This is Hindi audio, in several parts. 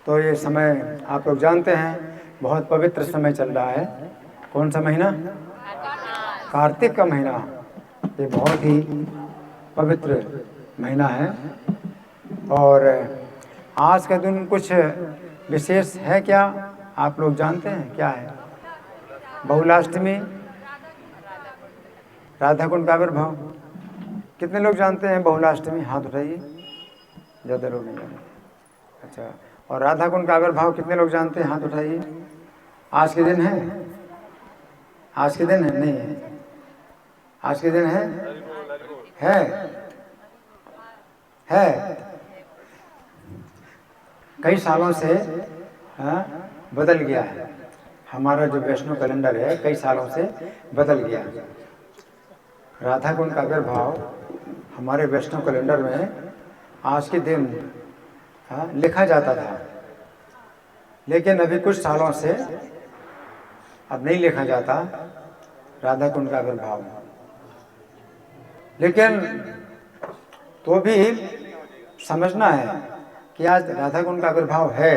तो ये समय आप लोग जानते हैं बहुत पवित्र समय चल रहा है। कौन सा महीना? कार्तिक का महीना। ये बहुत ही पवित्र महीना है और आज का दिन कुछ विशेष है क्या आप लोग जानते हैं? क्या है? बहुलाष्टमी, राधा कुंड का आविर्भाव। कितने लोग जानते हैं बहुलाष्टमी? हाथ उठाइए। ज़्यादा लोग नहीं जानते। अच्छा, और राधा कुंड का आविर्भाव कितने लोग जानते हैं? हाथ उठाइए। आज के दिन है? आज के दिन है? नहीं है। आज के दिन है? है। कई सालों से बदल गया है। हमारा जो वैष्णव कैलेंडर है कई सालों से बदल गया है। राधा कुंड का आविर्भाव हमारे वैष्णव कैलेंडर में आज के दिन लिखा जाता था, लेकिन अभी कुछ सालों से अब नहीं लिखा जाता राधा कुंड का आविर्भाव। लेकिन तो भी समझना है कि आज राधा कुंड का आविर्भाव है,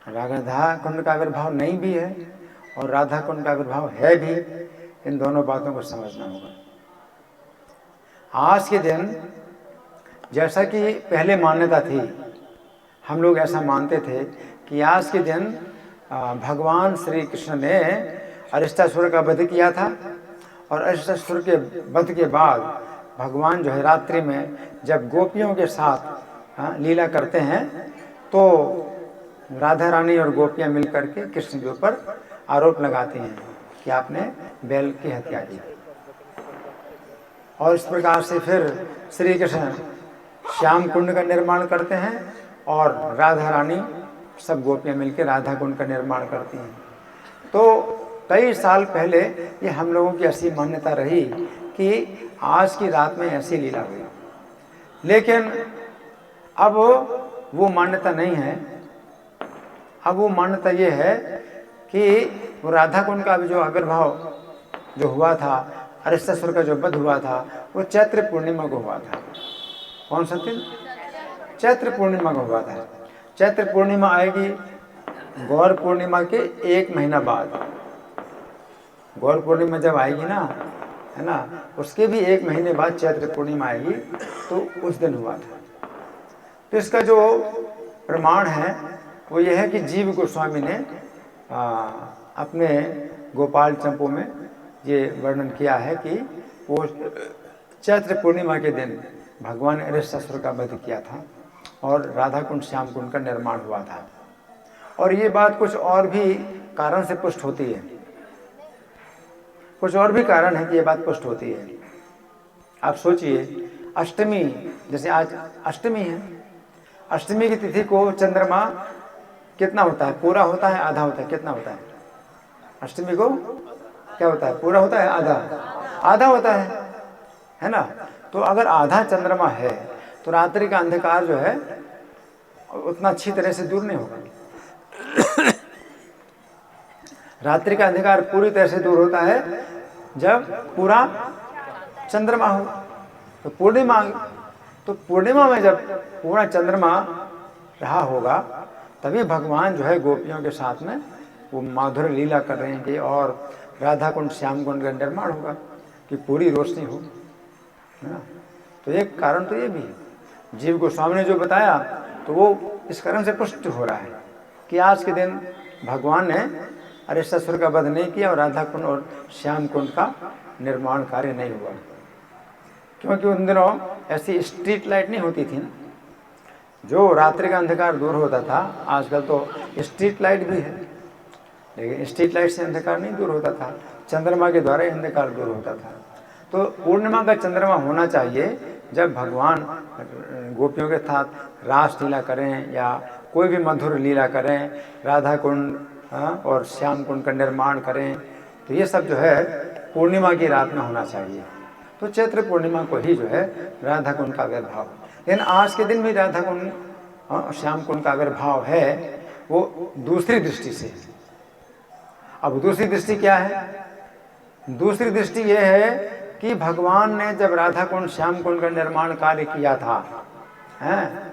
राधा कुंड का आविर्भाव नहीं भी है और राधा कुंड का आविर्भाव है भी। इन दोनों बातों को समझना होगा। आज के दिन जैसा कि पहले मान्यता थी, हम लोग ऐसा मानते थे कि आज के दिन भगवान श्री कृष्ण ने अरिष्टासुर का वध किया था और अरिष्टासुर के वध के बाद भगवान जो है रात्रि में जब गोपियों के साथ लीला करते हैं तो राधा रानी और गोपियां मिलकर के कृष्ण के ऊपर आरोप लगाती हैं कि आपने बैल की हत्या की। और इस प्रकार से फिर श्री कृष्ण श्याम कुंड का निर्माण करते हैं और राधा रानी सब गोपियां मिलकर राधा कुंड का निर्माण करती हैं। तो कई साल पहले ये हम लोगों की ऐसी मान्यता रही कि आज की रात में ऐसी लीला हुई, लेकिन अब वो मान्यता नहीं है। अब वो मान्यता ये है कि वो राधा कुंड का जो आविर्भाव जो हुआ था, अरिष्टासुर का जो वध हुआ था, वो चैत्र पूर्णिमा को हुआ था। कौन सा दिन? चैत्र पूर्णिमा को हुआ था। चैत्र पूर्णिमा आएगी गौर पूर्णिमा के 1 महीना बाद। गौर पूर्णिमा जब आएगी ना, है ना, उसके भी 1 महीने बाद चैत्र पूर्णिमा आएगी, तो उस दिन हुआ था। तो इसका जो प्रमाण है वो ये है कि जीव गोस्वामी ने अपने गोपाल चंपू में ये वर्णन किया है कि वो चैत्र पूर्णिमा के दिन भगवान ने अरिष्टासुर का वध किया था और राधा कुंड श्याम कुंड का निर्माण हुआ था। और ये बात कुछ और भी कारण से पुष्ट होती है। कुछ और भी कारण है कि ये बात पुष्ट होती है। आप सोचिए, अष्टमी, जैसे आज अष्टमी है, अष्टमी की तिथि को चंद्रमा कितना होता है? पूरा होता है, आधा होता है? कितना होता है? अष्टमी को क्या होता है? पूरा होता है, आधा? आधा होता है ना। तो अगर आधा चंद्रमा है तो रात्रि का अंधकार जो है उतना अच्छी तरह से दूर नहीं होगा। रात्रि का अंधकार पूरी तरह से दूर होता है जब पूरा चंद्रमा हो। तो पूर्णिमा में जब पूरा चंद्रमा रहा होगा तभी भगवान जो है गोपियों के साथ में वो माधुर्य लीला कर रहे हैं और राधा कुंड श्याम कुंड का निर्माण होगा कि पूरी रोशनी हो, है ना। तो एक कारण तो ये भी है। जीव गोस्वामी ने जो बताया तो वो इस कारण से पुष्ट हो रहा है कि आज के दिन भगवान ने अरिष्टासुर का वध नहीं किया और राधा कुंड और श्याम कुंड का निर्माण कार्य नहीं हुआ, क्योंकि उन दिनों ऐसी स्ट्रीट लाइट नहीं होती थी ना, जो रात्रि का अंधकार दूर होता था। आजकल तो स्ट्रीट लाइट भी है, लेकिन स्ट्रीट लाइट से अंधकार नहीं दूर होता था, चंद्रमा के द्वारा अंधकार दूर होता था। तो पूर्णिमा का चंद्रमा होना चाहिए जब भगवान गोपियों के साथ रास लीला करें या कोई भी मधुर लीला करें, राधा कुंड और श्याम कुंड का निर्माण करें, तो ये सब जो है पूर्णिमा की रात में होना चाहिए। तो चैत्र पूर्णिमा को ही जो है राधा कुंड का आविर्भाव। लेकिन आज के दिन भी राधा कुंड श्याम कुंड का आविर्भाव है, वो दूसरी दृष्टि से। अब दूसरी दृष्टि क्या है? दूसरी दृष्टि ये है कि भगवान ने जब राधा कुंड श्याम कुंड का निर्माण कार्य किया था, हैं,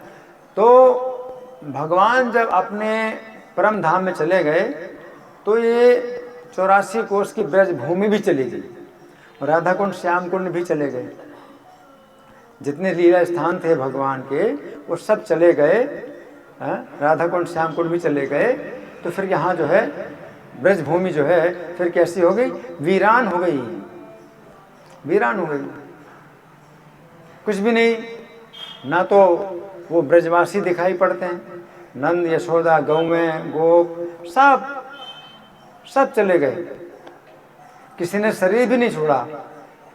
तो भगवान जब अपने परम धाम में चले गए तो ये 84 कोस की ब्रज भूमि भी चली गई, राधा कुंड श्याम कुंड भी चले गए, जितने लीला स्थान थे भगवान के वो सब चले गए। राधा कुंड श्याम कुंड भी चले गए। तो फिर यहाँ जो है ब्रज भूमि जो है फिर कैसी हो गई? वीरान हो गई, वीरान हो गई। कुछ भी नहीं, ना तो वो ब्रजवासी दिखाई पड़ते हैं, नंद यशोदा गौएं गोप सब चले गए। किसी ने शरीर भी नहीं छोड़ा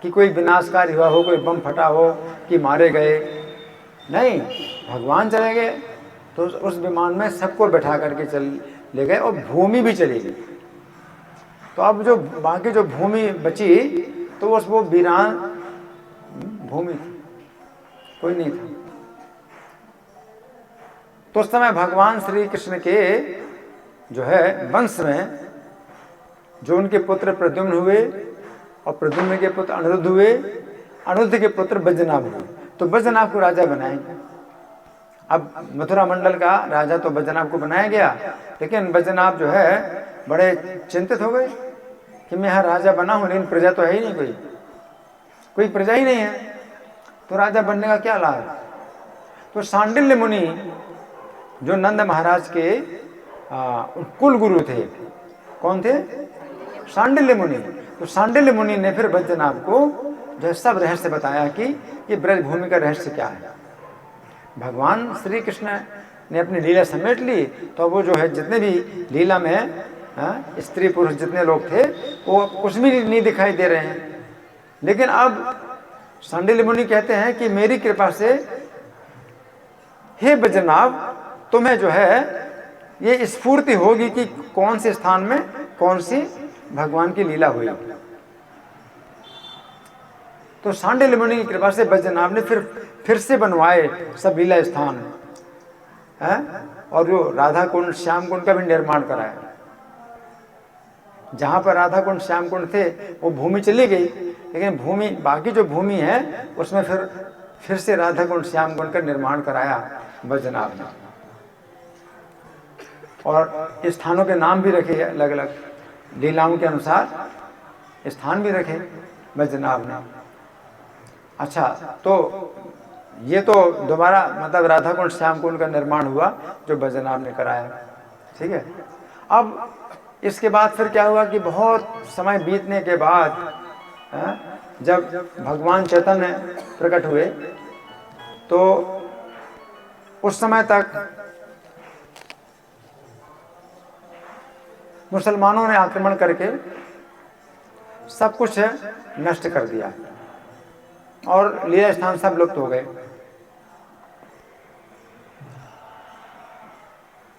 कि कोई विनाशकारी हुआ हो, कोई बम फटा हो कि मारे गए, नहीं, भगवान चले गए। तो उस विमान में सबको बैठा करके चल ले गए और भूमि भी चली गई। तो अब जो बाकी जो भूमि बची तो वो वीरान भूमि थी, कोई नहीं था। तो उस समय भगवान श्री कृष्ण के जो है वंश में जो उनके पुत्र प्रद्युम्न हुए और प्रद्युम्न के पुत्र अनिरुद्ध हुए, अनिरुद्ध के पुत्र बज्रनाभ हुए। तो बज्रनाभ को राजा बनाएंगे। अब मथुरा मंडल का राजा तो बज्रनाभ को बनाया गया, लेकिन बज्रनाभ जो है बड़े चिंतित हो गए कि मैं यहाँ राजा बना हूँ लेकिन प्रजा तो है ही नहीं, कोई प्रजा ही नहीं है, तो राजा बनने का क्या लाभ? तो सांडिल्य मुनि जो नंद महाराज के कुल गुरु थे, कौन थे? सांडिल्य मुनि। तो सांडिल्य मुनि ने फिर बज्रनाभ को जो सब रहस्य बताया कि ये ब्रजभूमि का रहस्य क्या है। भगवान श्री कृष्ण ने अपनी लीला समेट ली, तो वो जो है जितने भी लीला में स्त्री पुरुष जितने लोग थे वो कुछ भी नहीं दिखाई दे रहे हैं। लेकिन अब सांडिल्य मुनि कहते हैं कि मेरी कृपा से हे बज्रनाभ तुम्हें जो है ये स्फूर्ति होगी कि कौन से स्थान में कौन सी भगवान की लीला हुई। तो सांडिल्य मुनि की कृपा से बज्रनाभ ने फिर से बनवाए सब लीला स्थान और जो राधा कुंड श्याम कुंड का भी निर्माण कराया। जहां पर राधा कुंड श्याम कुंड थे वो भूमि चली गई, लेकिन भूमि बाकी जो भूमि है उसमें फिर से राधा कुंड श्याम कुंड का निर्माण कराया बज्रनाभ ने। और स्थानों के नाम भी रखे अलग अलग लीलाओं के अनुसार, स्थान भी रखे बज्रनाभ ने। अच्छा, तो ये तो दोबारा मतलब राधा कुंड श्याम कुंड का निर्माण हुआ जो बज्रनाभ ने कराया, ठीक है। अब इसके बाद फिर क्या हुआ कि बहुत समय बीतने के बाद जब भगवान चैतन्य प्रकट हुए तो उस समय तक मुसलमानों ने आक्रमण करके सब कुछ नष्ट कर दिया और लीला स्थान सब लुप्त हो गए।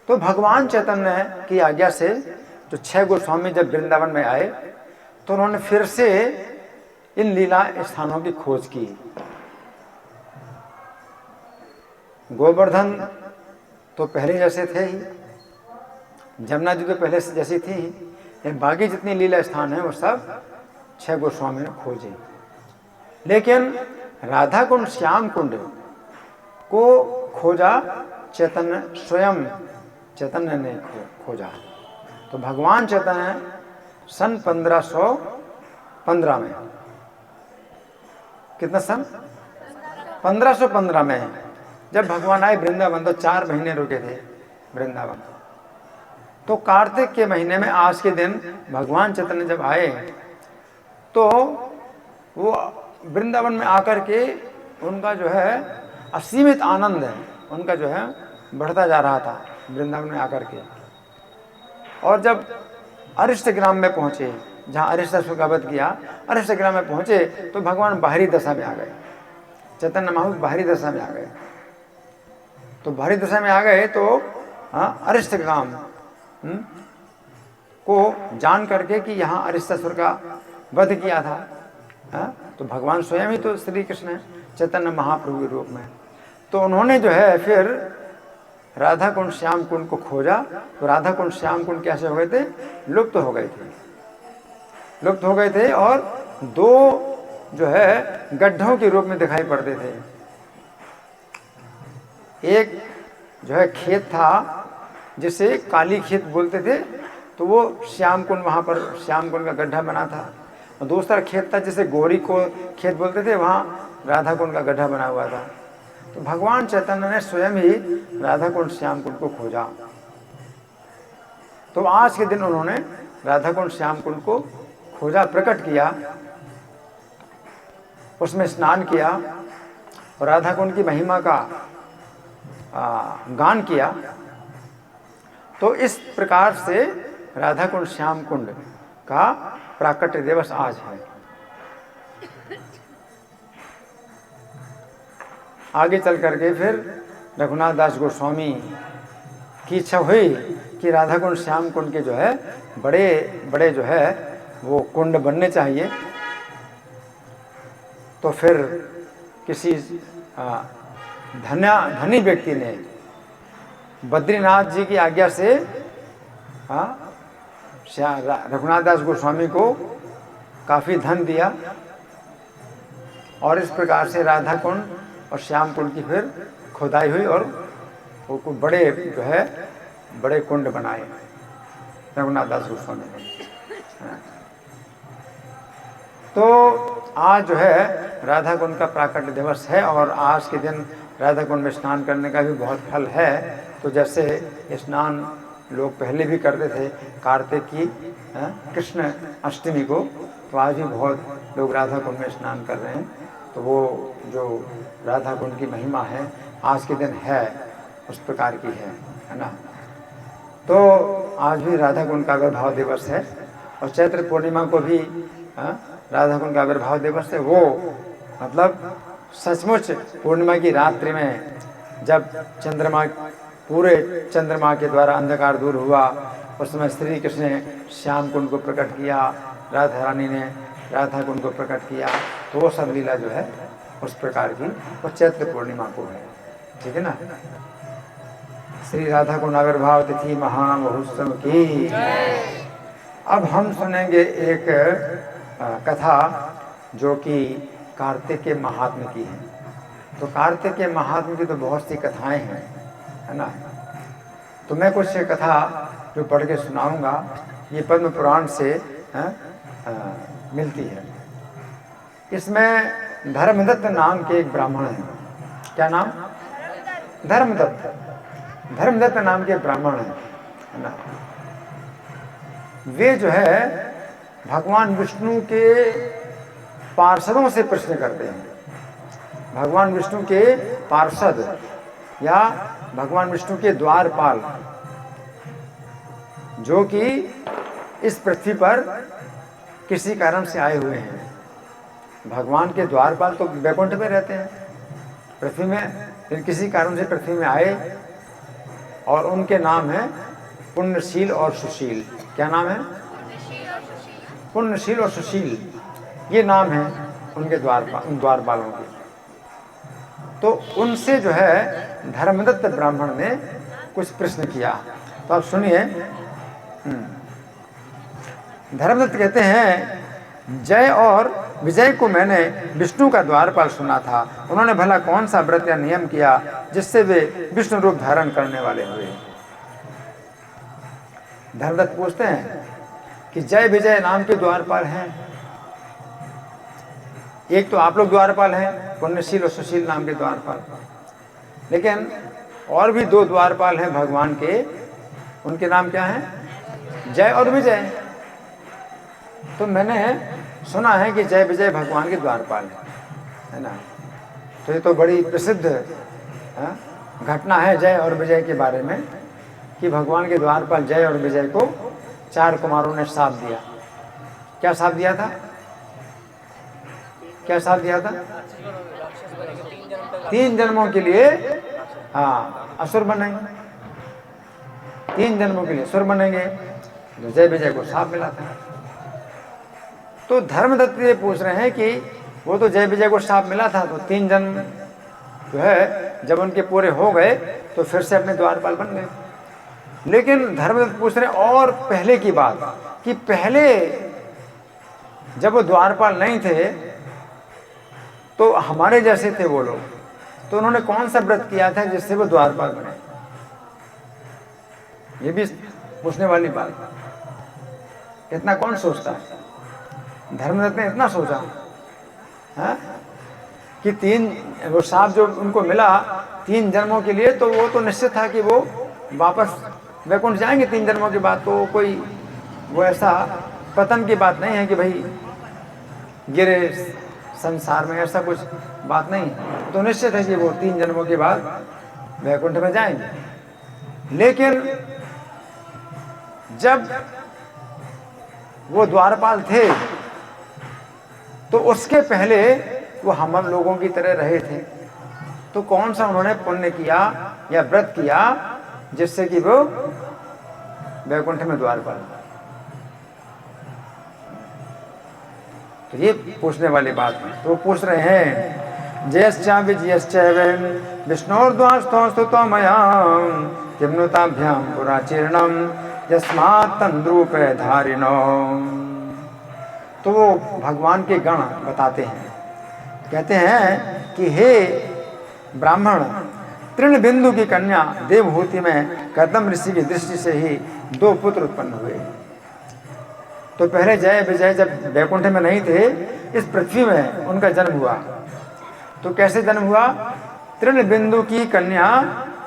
तो भगवान चैतन्य की आज्ञा से जो 6 गोस्वामी जब वृंदावन में आए तो उन्होंने फिर से इन लीला स्थानों की खोज की। गोवर्धन तो पहले जैसे थे ही, जमुना जी तो पहले जैसी थी ही, लेकिन बाकी जितनी लीला स्थान है वो सब 6 गोस्वामी ने खोजे। लेकिन राधा कुंड श्याम कुंड को खोजा चैतन्य, स्वयं चैतन्य ने खोजा। तो भगवान चैतन्य सन 1515 में, कितना सन 1515 में जब भगवान आए वृंदावन, तो 4 महीने रुके थे वृंदावन। तो कार्तिक के महीने में आज के दिन भगवान चैतन्य जब आए तो वो वृंदावन में आकर के उनका जो है असीमित आनंद है, उनका जो है बढ़ता जा रहा था वृंदावन में आकर के। और जब अरिष्ट ग्राम में पहुंचे, जहाँ अरिष्टासुर का वध किया, अरिष्ट ग्राम में पहुंचे तो भगवान बाहरी दशा में आ गए, चैतन्य महाप्रभु बाहरी दशा में आ गए। तो बाहरी दशा में आ गए तो अरिष्ट ग्राम को जान करके कि यहाँ अरिष्टासुर का वध किया था, तो भगवान स्वयं ही तो श्री कृष्ण है चैतन्य महाप्रभु के रूप में। तो उन्होंने जो है फिर राधा कुंड श्याम कुंड को खोजा। तो राधा कुंड श्याम कुंड कैसे हो गए थे? लुप्त हो गए थे, लुप्त हो गए थे और 2 जो है गड्ढों के रूप में दिखाई पड़ते थे। एक जो है खेत था जिसे काली खेत बोलते थे, तो वो श्याम कुंड, वहाँ पर श्याम कुंड का गड्ढा बना था। और दूसरा खेत था जिसे गौरी को खेत बोलते थे, वहाँ राधा कुंड का गड्ढा बना हुआ था। तो भगवान चैतन्य ने स्वयं ही राधा कुंड श्याम कुंड को खोजा। तो आज के दिन उन्होंने राधा कुंड श्याम कुंड को खोजा, प्रकट किया, उसमें स्नान किया और राधा कुंड की महिमा का गान किया। तो इस प्रकार से राधा कुंड श्याम कुंड का प्राकट्य दिवस आज है। आगे चल करके फिर रघुनाथ दास गोस्वामी की इच्छा हुई कि राधा कुंड श्याम कुंड के जो है बड़े बड़े जो है वो कुंड बनने चाहिए। तो फिर किसी धनी व्यक्ति ने बद्रीनाथ जी की आज्ञा से रघुनाथ दास गोस्वामी को काफ़ी धन दिया और इस प्रकार से राधा कुंड और श्याम कुंड की फिर खुदाई हुई और वो कुछ बड़े जो है बड़े कुंड बनाए रघुनाथ दास गोस्वामी ने। तो आज जो है राधा कुंड का प्राकट्य दिवस है और आज के दिन राधा कुंड में स्नान करने का भी बहुत फल है। तो जैसे स्नान लोग पहले भी करते थे कार्तिक की कृष्ण अष्टमी को, तो आज भी बहुत लोग राधा कुंड में स्नान कर रहे हैं। तो वो जो राधा कुंड की महिमा है आज के दिन है उस प्रकार की है ना। तो आज भी राधा कुंड का आविर्भाव दिवस है और चैत्र पूर्णिमा को भी राधा कुंड का आविर्भाव दिवस है। वो मतलब सचमुच पूर्णिमा की रात्रि में जब चंद्रमा पूरे चंद्रमा के द्वारा अंधकार दूर हुआ, उस समय श्री कृष्ण ने श्याम कुंड को प्रकट किया, राधा रानी ने राधा कुंड को प्रकट किया। तो वो सब लीला जो है उस प्रकार की वो चैत्र पूर्णिमा को है, ठीक है ना। श्री राधा कुंड आविर्भाव तिथि महामहोत्सव की। अब हम सुनेंगे एक कथा जो कि कार्तिक के महात्म्य की है। तो कार्तिक के महात्म्य की तो बहुत सी कथाएं हैं, है ना। तो मैं कुछ कथा जो पढ़ के सुनाऊंगा, ये पद्म पुराण से मिलती है। इसमें धर्मदत्त नाम के एक ब्राह्मण हैं। क्या नाम? धर्मदत्त। धर्मदत्त नाम के ब्राह्मण हैं, है ना। वे जो है भगवान विष्णु के पार्षदों से प्रश्न करते हैं। भगवान विष्णु के पार्षद या भगवान विष्णु के द्वारपाल, जो कि इस पृथ्वी पर किसी कारण से आए हुए हैं। भगवान के द्वारपाल तो वैकुंठ में रहते हैं, पृथ्वी में, लेकिन किसी कारण से पृथ्वी में आए और उनके नाम है पुण्यशील और सुशील। क्या नाम है? पुण्यशील और सुशील, ये नाम है उनके द्वारपालों के। तो उनसे जो है धर्मदत्त ब्राह्मण ने कुछ प्रश्न किया। तो आप सुनिए। धर्मदत्त कहते हैं, जय और विजय को मैंने विष्णु का द्वारपाल सुना था। उन्होंने भला कौन सा व्रत या नियम किया जिससे वे विष्णु रूप धारण करने वाले हुए? धर्मदत्त पूछते हैं कि जय विजय नाम के द्वारपाल हैं। एक तो आप लोग द्वारपाल हैं, पुण्यशील और सुशील नाम के द्वारपाल, लेकिन और भी दो द्वारपाल हैं भगवान के। उनके नाम क्या हैं? जय और विजय। तो मैंने सुना है कि जय विजय भगवान के द्वारपाल है ना। तो ये तो बड़ी प्रसिद्ध घटना है जय और विजय के बारे में, कि भगवान के द्वारपाल जय और विजय को 4 कुमारों ने श्राप दिया। क्या श्राप दिया था? क्या श्राप दिया था? 3 जन्मों के लिए असुर बनेंगे, 3 जन्मों के लिए असुर बनेंगे। तो जय विजय को श्राप मिला था। तो धर्मदत्त ये पूछ रहे हैं कि वो तो जय विजय को श्राप मिला था, तो 3 जन्म जो है जब उनके पूरे हो गए तो फिर से अपने द्वारपाल बन गए। लेकिन धर्मदत्त पूछ रहे हैं और पहले की बात, कि पहले जब वो द्वारपाल नहीं थे तो हमारे जैसे थे वो लोग, तो उन्होंने कौन सा व्रत किया था जिससे वो द्वारपाल बने? ये भी पूछने वाली बात है। इतना कौन सोचता है? धर्मरत्न ने इतना सोचा है कि वो सांप जो उनको मिला 3 जन्मों के लिए, तो वो तो निश्चित था कि वो वापस वैकुंठ जाएंगे 3 जन्मों के बाद। तो कोई वो ऐसा पतन की बात नहीं है कि भाई गिरे संसार में, ऐसा कुछ बात नहीं है। तो निश्चित है कि वो 3 जन्मों के बाद वैकुंठ में जाएंगे। लेकिन जब वो द्वारपाल थे तो उसके पहले वो हम लोगों की तरह रहे थे। तो कौन सा उन्होंने पुण्य किया या व्रत किया जिससे कि वो वैकुंठ में द्वारपाल? तो ये पूछने वाली बात है। तो पूछ रहे हैं जयश्चा विजयश्चैव विष्णोर्द्वास्तोस्तुतो मया किम्नुताभ्यां पुराचीर्णं यस्मात् तन्द्रूपे धारिणो। तो वो भगवान के गण बताते हैं, कहते हैं कि हे ब्राह्मण, तृण बिंदु की कन्या देवहूति में कर्दम ऋषि की दृष्टि से ही 2 पुत्र उत्पन्न हुए। तो पहले जय विजय जब वैकुंठ में नहीं थे, इस पृथ्वी में उनका जन्म हुआ। तो कैसे जन्म हुआ? तृण बिंदु की कन्या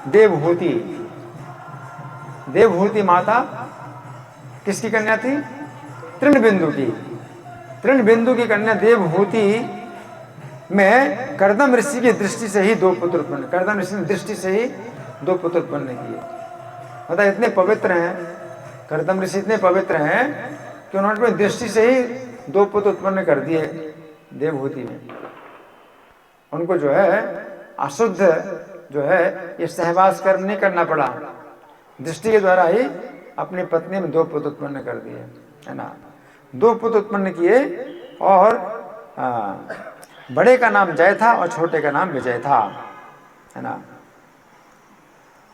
देवहूति। देवहूति माता किसकी कन्या थी? तृण बिंदु की। तृण बिंदु की कन्या देवहूति में कर्दम ऋषि की दृष्टि से ही 2 पुत्र उत्पन्न, कर्दम ऋषि की दृष्टि से ही 2 पुत्र उत्पन्न किए। मतलब इतने पवित्र हैं कर्दम ऋषि, इतने पवित्र हैं कि उन्होंने अपनी दृष्टि से ही 2 पुत्र उत्पन्न कर दिए देवहूति में। उनको जो है अशुद्ध जो है ये सहवास कर्म नहीं करना पड़ा, दृष्टि के द्वारा ही अपनी पत्नी में 2 पुत्र उत्पन्न कर दिए, है ना। 2 पुत्र उत्पन्न किए और बड़े का नाम जय था और छोटे का नाम विजय था, है ना।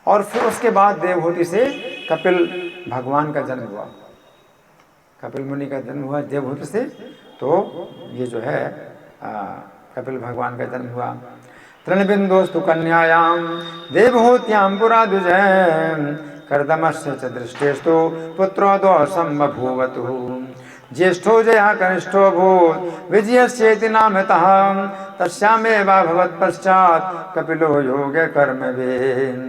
और फिर उसके बाद देवहूति से कपिल भगवान का जन्म हुआ, कपिल मुनि का जन्म हुआ देवहूति से। तो ये जो है कपिल भगवान का जन्म हुआ। तृणबिंदोस्तु कन्यायां देवहूत्यां पुरा द्विजयं कर्दमस्य च दृष्टेस्तु पुत्रो 2 संबभूवतु। ज्येष्ठो जया कनिष्ठो भूत् विजयस्येति नामतः तस्यामेवाभवत् पश्चात् कपिलो योगे कर्मवेन्।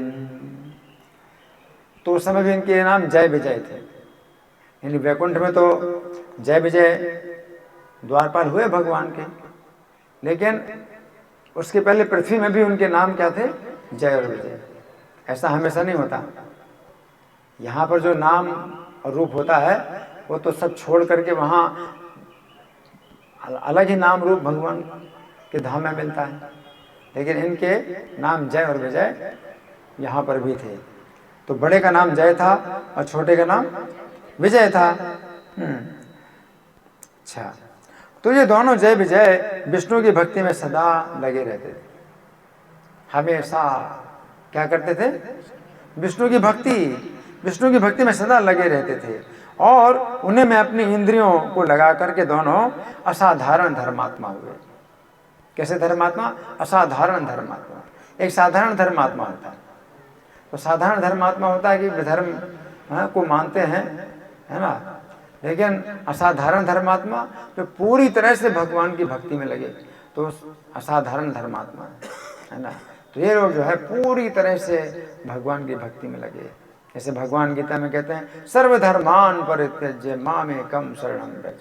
तो उस समय भी इनके नाम जय विजय थे। यानी वैकुंठ में तो जय विजय द्वारपाल हुए भगवान के, लेकिन उसके पहले पृथ्वी में भी उनके नाम क्या थे? जय और विजय। ऐसा हमेशा नहीं होता। यहाँ पर जो नाम और रूप होता है वो तो सब छोड़ करके वहाँ अलग ही नाम रूप भगवान के धाम में मिलता है, लेकिन इनके नाम जय और विजय यहाँ पर भी थे। तो बड़े का नाम जय था और छोटे का नाम विजय था। अच्छा, तो ये दोनों जय विजय विष्णु की भक्ति में सदा लगे रहते थे, हमेशा क्या करते थे? विष्णु की भक्ति में सदा लगे रहते थे। और उन्हें में अपनी इंद्रियों को लगा करके दोनों असाधारण धर्मात्मा हुए। कैसे धर्मात्मा? असाधारण धर्मात्मा। एक साधारण धर्मात्मा होता है, तो साधारण धर्मात्मा होता है कि धर्म को मानते हैं, है ना, लेकिन असाधारण धर्मात्मा जो पूरी तरह से भगवान की भक्ति में लगे, तो असाधारण धर्मात्मा है ना। तो ये लोग जो है पूरी तरह से भगवान की भक्ति में लगे। जैसे भगवान गीता में कहते हैं सर्वधर्मान परित्यज्य मामेकं शरणं व्रज।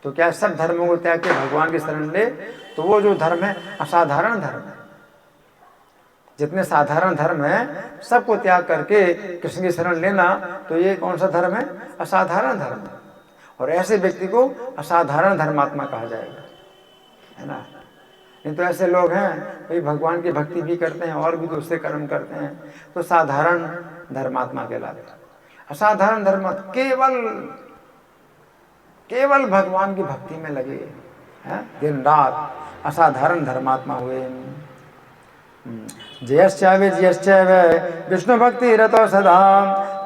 तो क्या सब धर्मों को त्याग के भगवान की शरण ले? तो वो जो धर्म है असाधारण धर्म है। जितने साधारण धर्म है सबको त्याग करके कृष्ण की शरण लेना, तो ये कौन सा धर्म है? असाधारण धर्म है। और ऐसे व्यक्ति को असाधारण धर्मात्मा कहा जाएगा, है ना। नहीं तो ऐसे लोग हैं भाई भगवान की भक्ति भी करते हैं और भी दूसरे कर्म करते हैं, तो साधारण धर्मात्मा कहलाते हैं। असाधारण धर्म केवल भगवान की भक्ति में लगे हैं दिन रात, असाधारण धर्मात्मा हुए। जयश्चैव जयश्चैव विष्णु भक्ति रतो सदा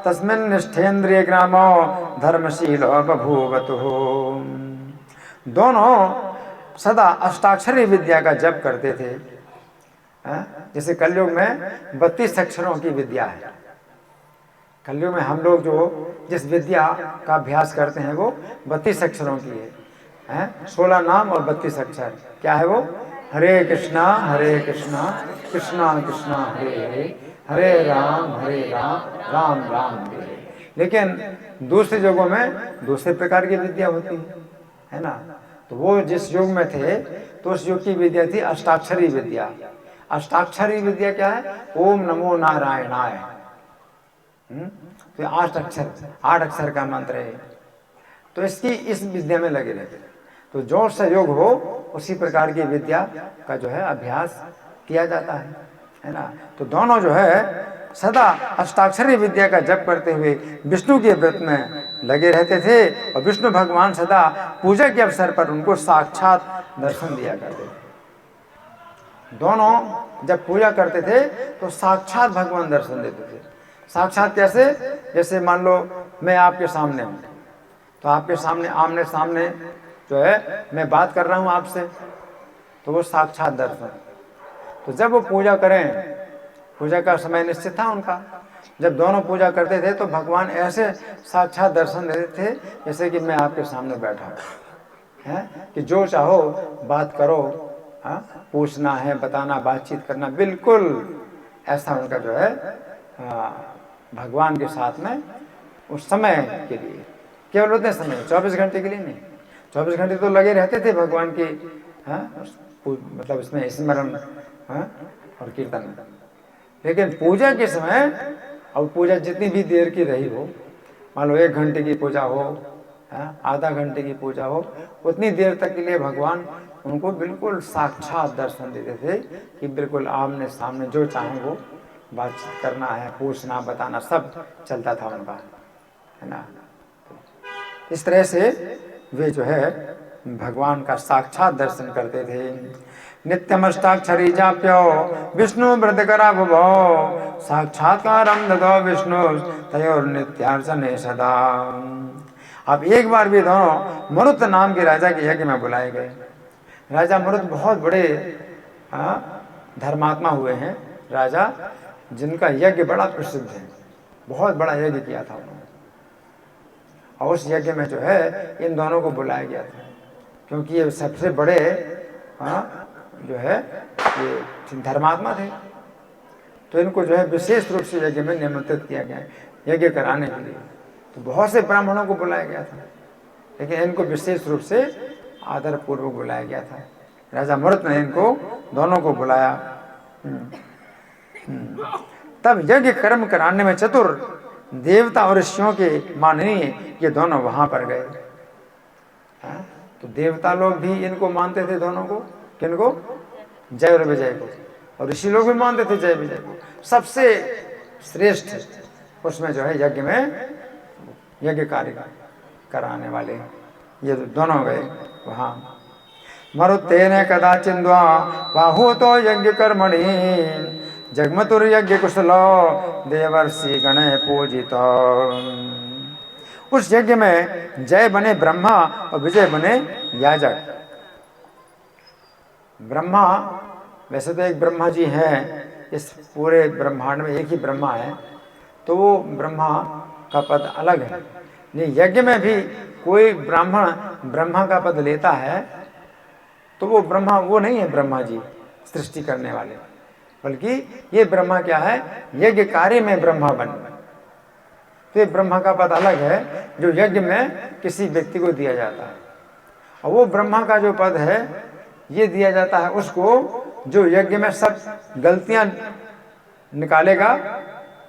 तस्मिन् निष्ठेन्द्रिय ग्रामो धर्मशीलो बभूवतु। दोनों सदा अष्टाक्षरी विद्या का जप करते थे। जैसे कलयुग में 32 अक्षरों की विद्या है, कलयुग में हम लोग जो जिस विद्या का अभ्यास करते हैं वो 32 अक्षरों की है, 16 नाम और 32 अक्षर। क्या है वो? हरे कृष्णा कृष्णा कृष्णा हरे हरे, हरे राम राम राम हरे हरे। लेकिन दूसरे युगों में दूसरे प्रकार की विद्या होती है ना। तो वो जिस युग में थे तो उस युग की विद्या थी अष्टाक्षरी विद्या। अष्टाक्षरी विद्या क्या है? ओम नमो नारायणाय। तो 8 अक्षर का मंत्र है। तो इस विद्या में लगे रहते। तो जो सहयोग हो उसी प्रकार की विद्या का जो है अभ्यास किया जाता है ना। तो दोनों जो है सदा अष्टाक्षरी विद्या का जप करते हुए विष्णु के व्रत में लगे रहते थे और विष्णु भगवान सदा पूजा के अवसर पर उनको साक्षात दर्शन दिया करते थे। दोनों जब पूजा करते थे तो साक्षात भगवान दर्शन देते थे। साक्षात कैसे? जैसे मान लो मैं आपके सामने हूँ, तो आपके सामने आमने सामने जो है मैं बात कर रहा हूँ आपसे, तो वो साक्षात दर्शन। तो जब वो पूजा करें, पूजा का समय निश्चित था उनका, जब दोनों पूजा करते थे तो भगवान ऐसे साक्षात दर्शन देते थे जैसे कि मैं आपके सामने बैठा हूँ, कि जो चाहो बात करो, पूछना है, बताना, बातचीत करना, बिल्कुल ऐसा उनका जो है भगवान के साथ में उस समय के लिए, केवल उतने समय, 24 घंटे के लिए नहीं, 24 घंटे तो लगे रहते थे भगवान के मतलब इसमें स्मरण और कीर्तन में। लेकिन पूजा के समय, अब पूजा जितनी भी देर की रही हो, मान लो 1 घंटे की पूजा हो, आधा घंटे की पूजा हो, उतनी देर तक के लिए भगवान उनको बिल्कुल साक्षात दर्शन देते थे कि बिल्कुल आमने सामने जो चाहे वो बातचीत करना है, पूछना, बताना, सब चलता था उनका, है ना। इस तरह से वे जो है भगवान का साक्षात दर्शन करते थे। नित्यमष्टाक्षरी जाप्यो विष्णु व्रत करा भुवो, साक्षात्कारं ददो विष्णु तयोर नित्यार्चने सदा। अब एक बार भी दोनों मरुत नाम के राजा के यज्ञ में बुलाए गए। राजा मरुत बहुत बड़े धर्मात्मा हुए हैं राजा, जिनका यज्ञ बड़ा प्रसिद्ध है, बहुत बड़ा यज्ञ किया था उन्होंने। और उस यज्ञ में जो है इन दोनों को बुलाया गया था, क्योंकि ये सबसे बड़े जो है ये धर्मात्मा थे। तो इनको जो है विशेष रूप से यज्ञ में निमंत्रित किया गया यज्ञ कराने के लिए। तो बहुत से ब्राह्मणों को बुलाया गया था, लेकिन इनको विशेष रूप से आदर पूर्वक बुलाया गया था। राजा मरुत ने इनको दोनों को बुलाया। तब यज्ञ कर्म कराने में चतुर देवता और ऋषियों के माननीय ये दोनों वहां पर गए। तो देवता लोग भी इनको मानते थे दोनों को, किनको? जय और विजय को। और ऋषि लोग भी मानते थे जय विजय को। सबसे श्रेष्ठ उसमें जो है यज्ञ में यज्ञ कार्य कराने वाले ये दोनों गए वहां। मरुत्तेन कदाचिन्द्वा बाहु तो यज्ञ कर्मणि, जगमतुर यज्ञ कुशलो देवर्षि गणे पूजितो। उस यज्ञ में जय बने ब्रह्मा और विजय बने याजक। ब्रह्मा, वैसे तो एक ब्रह्मा जी हैं, इस पूरे ब्रह्मांड में एक ही ब्रह्मा है, तो वो ब्रह्मा का पद अलग है। नहीं, यज्ञ में भी कोई ब्राह्मण ब्रह्मा का पद लेता है तो वो ब्रह्मा वो नहीं है ब्रह्मा जी सृष्टि करने वाले, बल्कि ये ब्रह्मा क्या है? यज्ञ कार्य में ब्रह्मा बन। तो ये ब्रह्मा का पद अलग है जो यज्ञ में किसी व्यक्ति को दिया जाता है, और वो ब्रह्मा का जो पद है ये दिया जाता है उसको जो यज्ञ में सब गलतियां निकालेगा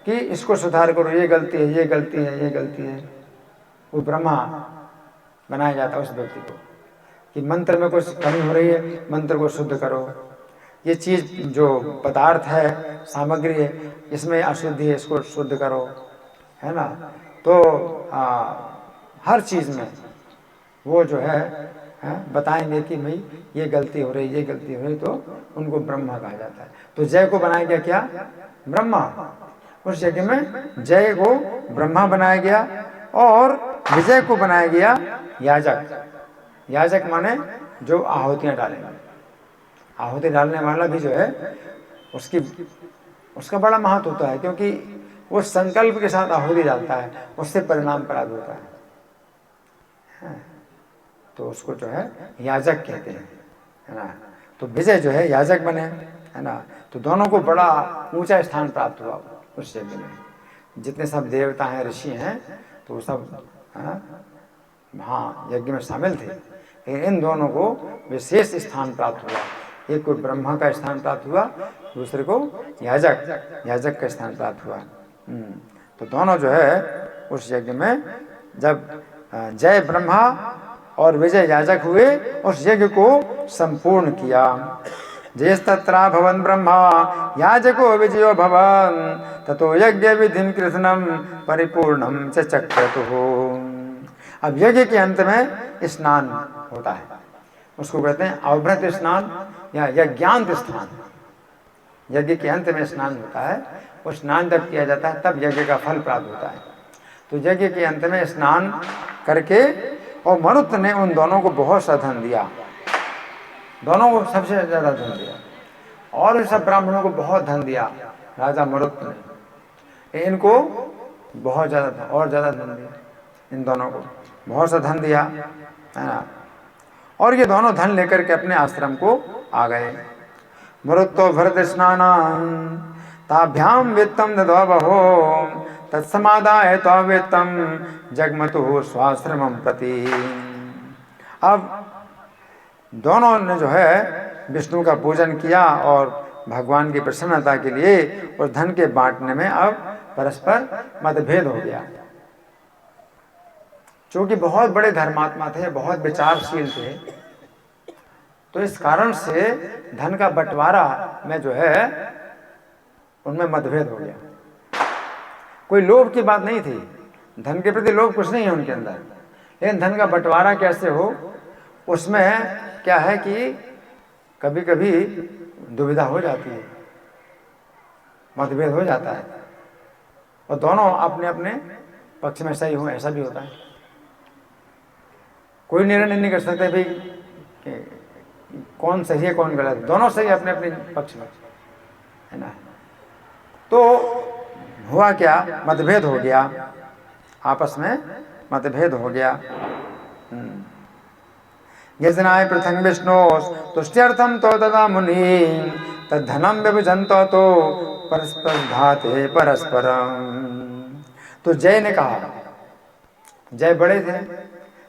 कि इसको सुधार करो, ये गलती है, ये गलती है, ये गलती है। वो ब्रह्मा बनाया जाता है उस व्यक्ति को कि मंत्र में कुछ कमी हो रही है, मंत्र को शुद्ध करो, ये चीज जो पदार्थ है, सामग्री है, इसमें अशुद्धि है, इसको शुद्ध करो, है ना। तो हर चीज में वो जो है बताएंगे कि भाई ये गलती हो रही, ये गलती हो रही, तो उनको ब्रह्मा कहा जाता है। तो जय को बनाया गया क्या? ब्रह्मा। उस यज्ञ में जय को ब्रह्मा बनाया गया और विजय को बनाया गया याजक। याजक माने जो आहुतियां डालेंगे। आहुति डालने वाला भी जो है उसका बड़ा महत्व होता है, क्योंकि उस संकल्प के साथ आहुति डालता है, उससे परिणाम प्राप्त होता है। तो उसको जो है याजक कहते हैं, है ना। तो विजय जो है याजक बने, है ना। तो दोनों को बड़ा ऊंचा स्थान प्राप्त हुआ उस यज्ञ में। जितने सब देवता हैं, ऋषि हैं, तो वो सब हाँ यज्ञ में शामिल थे, लेकिन इन दोनों को विशेष स्थान प्राप्त हुआ। एक को ब्रह्मा का स्थान प्राप्त हुआ, दूसरे को याजक का स्थान प्राप्त हुआ। तो दोनों जो है उस यज्ञ में जब जय ब्रह्मा और विजय याजक हुए, उस यज्ञ को संपूर्ण किया। जयस्तत्रा भवन ब्रह्मा याजको विजयो भवन ततो यज्ञ विधिं कृष्णं परिपूर्णं च चक्रतुः। अब यज्ञ के अंत में स्नान होता है, उसको कहते हैं अवभृत स्नान या यज्ञांत स्नान। यज्ञ के अंत में स्नान होता है, वो स्नान जब किया जाता है तब यज्ञ का फल प्राप्त होता है। तो यज्ञ के अंत में स्नान करके, और मरुत ने उन दोनों को बहुत सा धन दिया, दोनों को सबसे ज्यादा धन दिया, और सब ब्राह्मणों को बहुत धन दिया राजा मरुत ने। इनको बहुत ज्यादा और ज्यादा धन दिया, इन दोनों को बहुत सा धन दिया, है ना। और ये दोनों धन लेकर के अपने आश्रम को आ गए। मरुतो भरत स्नानां ताभ्याम वित्तम दद्वहो तत्समादाय त्ववित्तम जगमतु स्वाश्रमं प्रति। अब दोनों ने जो है विष्णु का पूजन किया और भगवान की प्रसन्नता के लिए और धन के बांटने में अब परस्पर मतभेद हो गया। चूंकि बहुत बड़े धर्मात्मा थे, बहुत विचारशील थे, तो इस कारण से धन का बंटवारा में जो है उनमें मतभेद हो गया। कोई लोभ की बात नहीं थी, धन के प्रति लोभ कुछ नहीं है उनके अंदर, लेकिन धन का बंटवारा कैसे हो, उसमें क्या है कि कभी कभी दुविधा हो जाती है, मतभेद हो जाता है, और दोनों अपने अपने पक्ष में सही हो, ऐसा भी होता है। कोई निर्णय नहीं कर सकते भाई कौन सही है कौन गलत है, दोनों सही अपने अपने पक्ष में, है ना। तो हुआ क्या, मतभेद हो गया, आपस में मतभेद हो गया। यजनाय पृथंग विष्णु तुष्ट्यर्थम तो तदा मुनि तद्धनम विभजन्तो तो परस्पर धाते परस्परम। तो जय ने कहा, जय बड़े थे,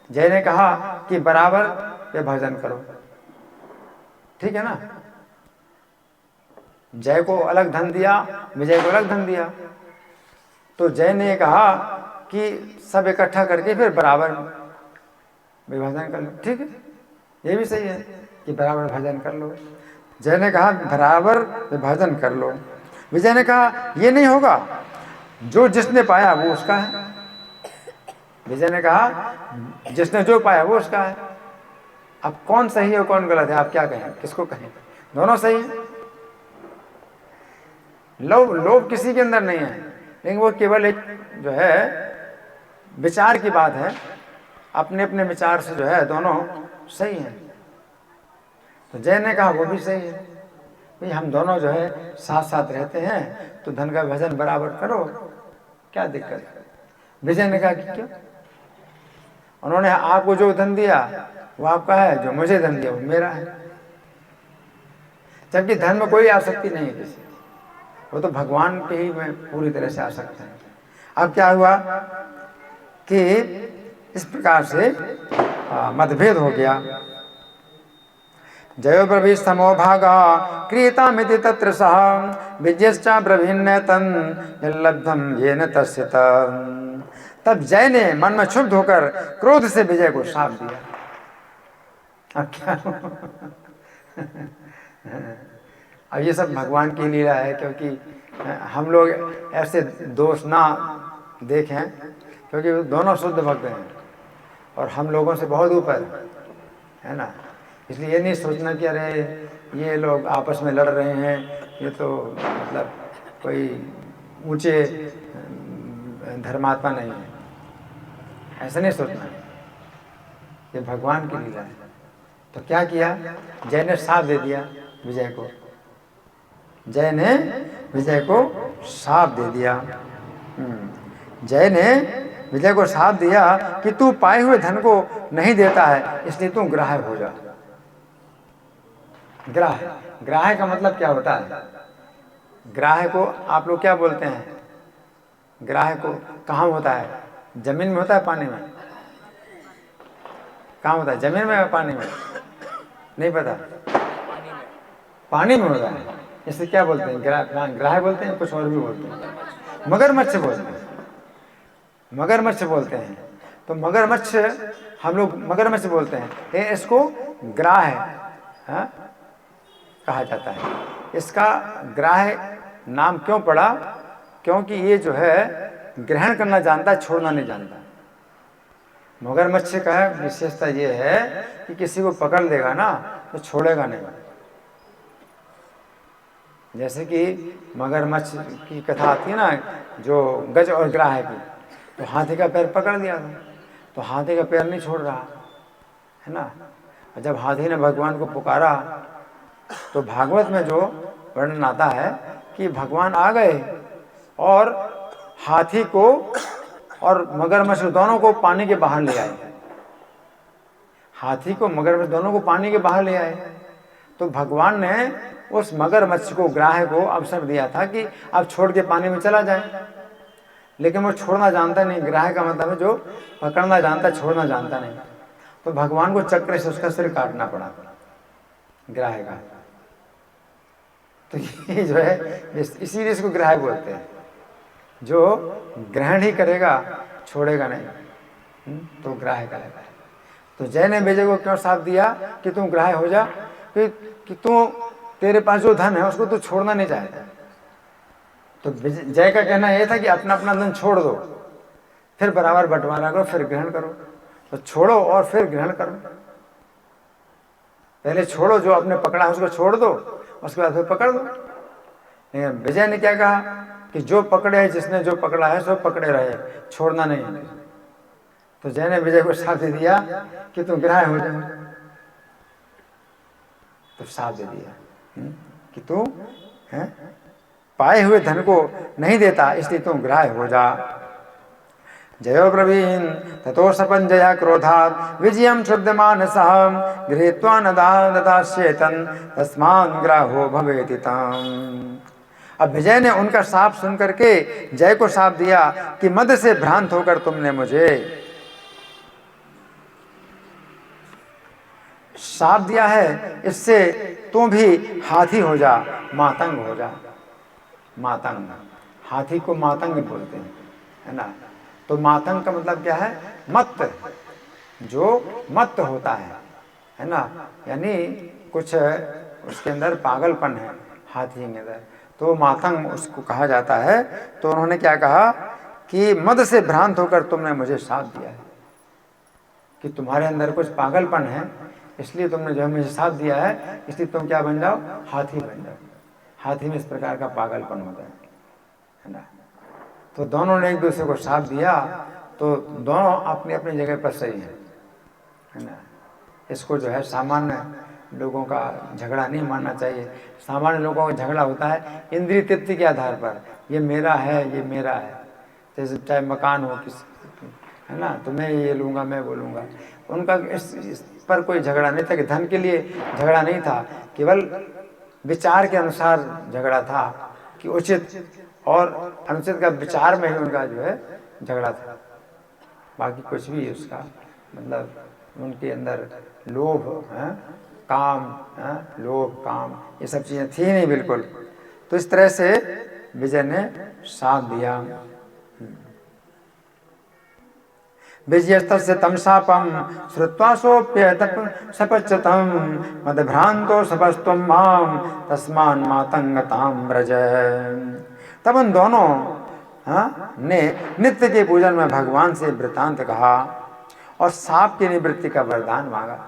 जय ने कहा कि बराबर विभाजन करो, ठीक है ना। जय को अलग धन दिया, विजय को अलग धन दिया। तो जय ने कहा कि सब इकट्ठा करके फिर बराबर विभाजन कर लो, ठीक है, ये भी सही है कि बराबर विभाजन कर लो। जय ने कहा बराबर विभाजन कर लो। विजय ने कहा ये नहीं होगा, जो जिसने पाया वो उसका है। विजय ने कहा जिसने जो पाया वो उसका है। अब कौन सही है कौन गलत है, आप क्या कहें, किसको कहें, दोनों सही है। लोभ किसी के अंदर नहीं है, लेकिन वो केवल एक जो है विचार की बात है, अपने अपने विचार से जो है दोनों सही हैं। तो जय ने कहा वो भी सही है, भाई हम दोनों जो है साथ साथ रहते हैं, तो धन का विभाजन बराबर करो, क्या दिक्कत है। विजय ने कहा कि क्यों, उन्होंने आपको जो धन दिया वो आपका है, जो मुझे धन दिया वो मेरा है। जबकि धन में कोई आसक्ति नहीं है किसी, वो तो भगवान पे ही में पूरी तरह से आसक्त है। अब क्या हुआ कि इस प्रकार से मतभेद हो गया। जयो ब्रवी समो भागा क्रियतामिति तत्र सह विजयश्चा ब्रवीण्य तन् लब्धम येन तस्य तम्। तब जय ने मन में क्षुब्ध होकर क्रोध से विजय को शाप दिया। अब क्या अब ये सब भगवान की लीला है, क्योंकि हम लोग ऐसे दोष ना देखें, क्योंकि दोनों शुद्ध भक्त हैं और हम लोगों से बहुत ऊपर है ना। इसलिए ये नहीं सोचना कि अरे ये लोग आपस में लड़ रहे हैं, ये तो मतलब कोई ऊंचे धर्मात्मा नहीं है, ऐसा नहीं सोचना, ये भगवान की लीला है। तो क्या किया, जय ने साथ दे दिया विजय को, जय ने विजय को साथ दे दिया। जय ने विजय को साथ दिया कि तू पाए हुए धन को नहीं देता है, इसलिए तू ग्राह्य हो जा। ग्राह्य, ग्राह्य का मतलब क्या होता है? ग्राह्य को आप लोग क्या बोलते हैं? ग्राह्य को कहाँ होता है? जमीन में होता है, पानी में? कहाँ होता है? जमीन में या पानी में? नहीं पता। पानी में होता है। इसे क्या बोलते हैं? ग्राह्य बोलते हैं, कुछ और भी बोलते हैं। मगरमच्छ बोलते हैं, मगरमच्छ बोलते हैं। तो मगरमच्छ हम लोग मगरमच्छ बोलते हैं, ये इसको ग्राह्य कहा जाता है। इसका ग्राह्य नाम क्यों पड़ा? क्योंकि ये जो है ग्रहण करना जानता है, छोड़ना नहीं जानता। मगरमच्छ का विशेषता ये है कि किसी को पकड़ लेगा ना तो छोड़ेगा नहीं। जैसे कि मगरमच्छ की कथा आती है ना, जो गज और ग्राह्य की, तो हाथी का पैर पकड़ लिया था, तो हाथी का पैर नहीं छोड़ रहा है ना। और जब हाथी ने भगवान को पुकारा तो भागवत में जो वर्णन आता है कि भगवान आ गए और हाथी को और मगरमच्छ दोनों को पानी के बाहर ले आए। हाथी को मगरमच्छ दोनों को पानी के बाहर ले आए। तो भगवान ने उस मगरमच्छ को, ग्राह्य को अवसर दिया था कि अब छोड़ के पानी में चला जाए, लेकिन वो छोड़ना जानता नहीं। ग्राह्य का मतलब है जो पकड़ना जानता, छोड़ना जानता नहीं। तो भगवान को चक्र से उसका सिर काटना पड़ा, ग्राह्य का। तो ये जो है इसीलिए इसको ग्राह्य बोलते हैं, जो ग्रहण ही करेगा, छोड़ेगा नहीं, तो ग्राह्य करेगा। तो जय ने विजय को क्यों साथ दिया कि तुम ग्राह्य हो जा, कि तू, तेरे पास जो धन है उसको तू छोड़ना नहीं चाहता। तो जय का कहना यह था कि अपना अपना धन छोड़ दो, फिर बराबर बंटवारा करो, फिर ग्रहण करो। तो छोड़ो और फिर ग्रहण करो। पहले छोड़ो, जो आपने पकड़ा है उसको छोड़ दो, उसके बाद फिर पकड़ दो। लेकिन विजय ने क्या कहा कि जो पकड़े है, जिसने जो पकड़ा है सो पकड़े रहे, छोड़ना नहीं। तो जय ने विजय को साथ दे दिया कि तुम ग्राह्य हो जाओ। तो साथ दे दिया कि तू पाए हुए धन को नहीं देता, इसलिए तुम ग्राह्य हो जा। जयो ब्रवीण ततो सपंजया क्रोधात् विजयं शुद्धमानसः गृहीत्वा न दास्येतन् तस्मान् ग्राह्यो भवेति तम्। अब विजय ने उनका शाप सुन करके जय को शाप दिया कि मद से भ्रांत होकर तुमने मुझे शाप दिया है, इससे तुम भी हाथी हो जा, मातंग हो जा। मातंग, हाथी को मातंग बोलते हैं, है ना। तो मातंग का मतलब क्या है? मत्त, जो मत्त होता है ना। यानी कुछ उसके अंदर पागलपन है हाथी के अंदर, तो मातंग उसको कहा जाता है। तो उन्होंने क्या कहा कि मद से भ्रांत होकर तुमने मुझे साथ दिया है, कि तुम्हारे अंदर कुछ पागलपन है, इसलिए तुमने जो मुझे साथ दिया है, इसलिए तुम क्या बन जाओ? हाथी बन जाओ। हाथी में इस प्रकार का पागलपन होता है ना। तो दोनों ने एक दूसरे को साथ दिया, तो दोनों अपनी अपनी जगह पर सही है ना। इसको जो है सामान्य लोगों का झगड़ा नहीं मानना चाहिए। सामान्य लोगों का झगड़ा होता है इंद्रिय तृप्ति के आधार पर, ये मेरा है, ये मेरा है। जैसे चाहे मकान हो किसी, है ना, तो मैं ये लूँगा, मैं वो लूँगा। उनका इस पर कोई झगड़ा नहीं था, कि धन के लिए झगड़ा नहीं था, केवल विचार के अनुसार झगड़ा था, कि उचित और अनुचित का विचार में ही उनका जो है झगड़ा था। बाकी कुछ भी उसका मतलब उनके अंदर लोभ है, काम है, लोभ काम ये सब चीज़ें थी नहीं बिल्कुल। तो इस तरह से विजय ने साथ दिया। विजयस्तस्य तं शापं श्रुत्वा सोऽप्यतप सपच्यतं मदभ्रान्तो सपस्त्वं मां तस्मान् मातंगतां व्रज। तब उन दोनों ने नित्य के पूजन में भगवान से वृत्तांत कहा और साप की निवृत्ति का वरदान मांगा।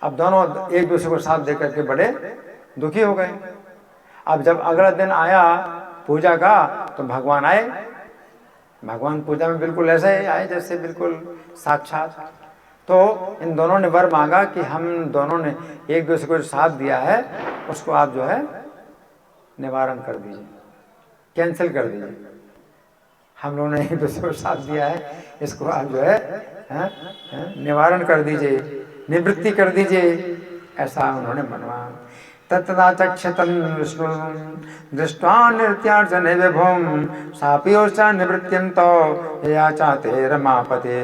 अब दोनों एक दूसरे को साथ देकर के बड़े दुखी हो गए। अब जब अगला दिन आया पूजा का, तो भगवान आए। भगवान पूजा में बिल्कुल ऐसे ही आए जैसे बिल्कुल साक्षात। तो इन दोनों ने वर मांगा कि हम दोनों ने एक दूसरे को जो साथ दिया है उसको आप जो है निवारण कर दीजिए, कैंसिल कर दीजिए। हम लोगों ने एक दूसरे को साथ दिया है, इसको आप जो है निवारण कर दीजिए, निवृत्ति कर दीजिए, ऐसा उन्होंने मनवा। तत्तदा चक्षतन विष्णु दृष्ट्वा नृत्यार्चन विभुम सापियोचा निवृत्तिम तो या चाहते रमापते।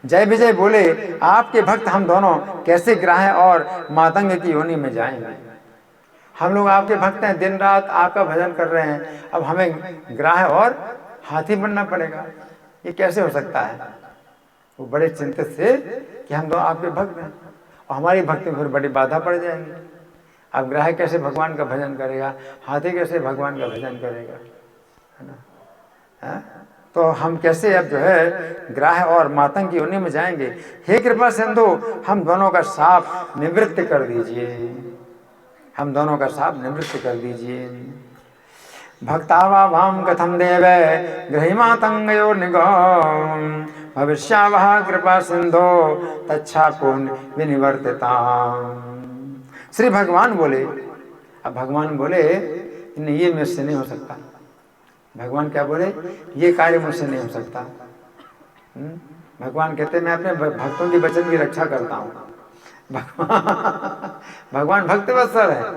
जय विजय बोले, आपके भक्त हम दोनों कैसे ग्राह और मातंग की योनि में जाएंगे। हम लोग आपके भक्त हैं, दिन रात आपका भजन कर रहे हैं, अब हमें ग्राह और हाथी बनना पड़ेगा, ये कैसे हो सकता है। वो बड़े चिंतित थे कि हम दोनों आपके भक्त हैं और हमारी भक्ति में फिर बड़ी बाधा पड़ जाएगी। अब ग्राह कैसे भगवान का भजन करेगा, हाथी कैसे भगवान का भजन करेगा, है ना। तो हम कैसे अब जो है ग्राह और मातंग की योनि में जाएंगे। हे कृपा सिंधु, हम दोनों का शाप निवृत्त कर दीजिए, हम दोनों का शाप निवृत्त कर दीजिए। भक्तावाम कथम देवे गृही मातंगयो निगम भविष्यावह कृपा सिंधो तच्छापो विनिवर्तिता। श्री भगवान बोले, अब भगवान बोले नहीं, ये मुझसे नहीं हो सकता। भगवान क्या बोले, ये कार्य मुझसे नहीं हो सकता। भगवान कहते मैं अपने भक्तों की वचन की रक्षा करता हूँ। भगवान भक्त वत्सल है,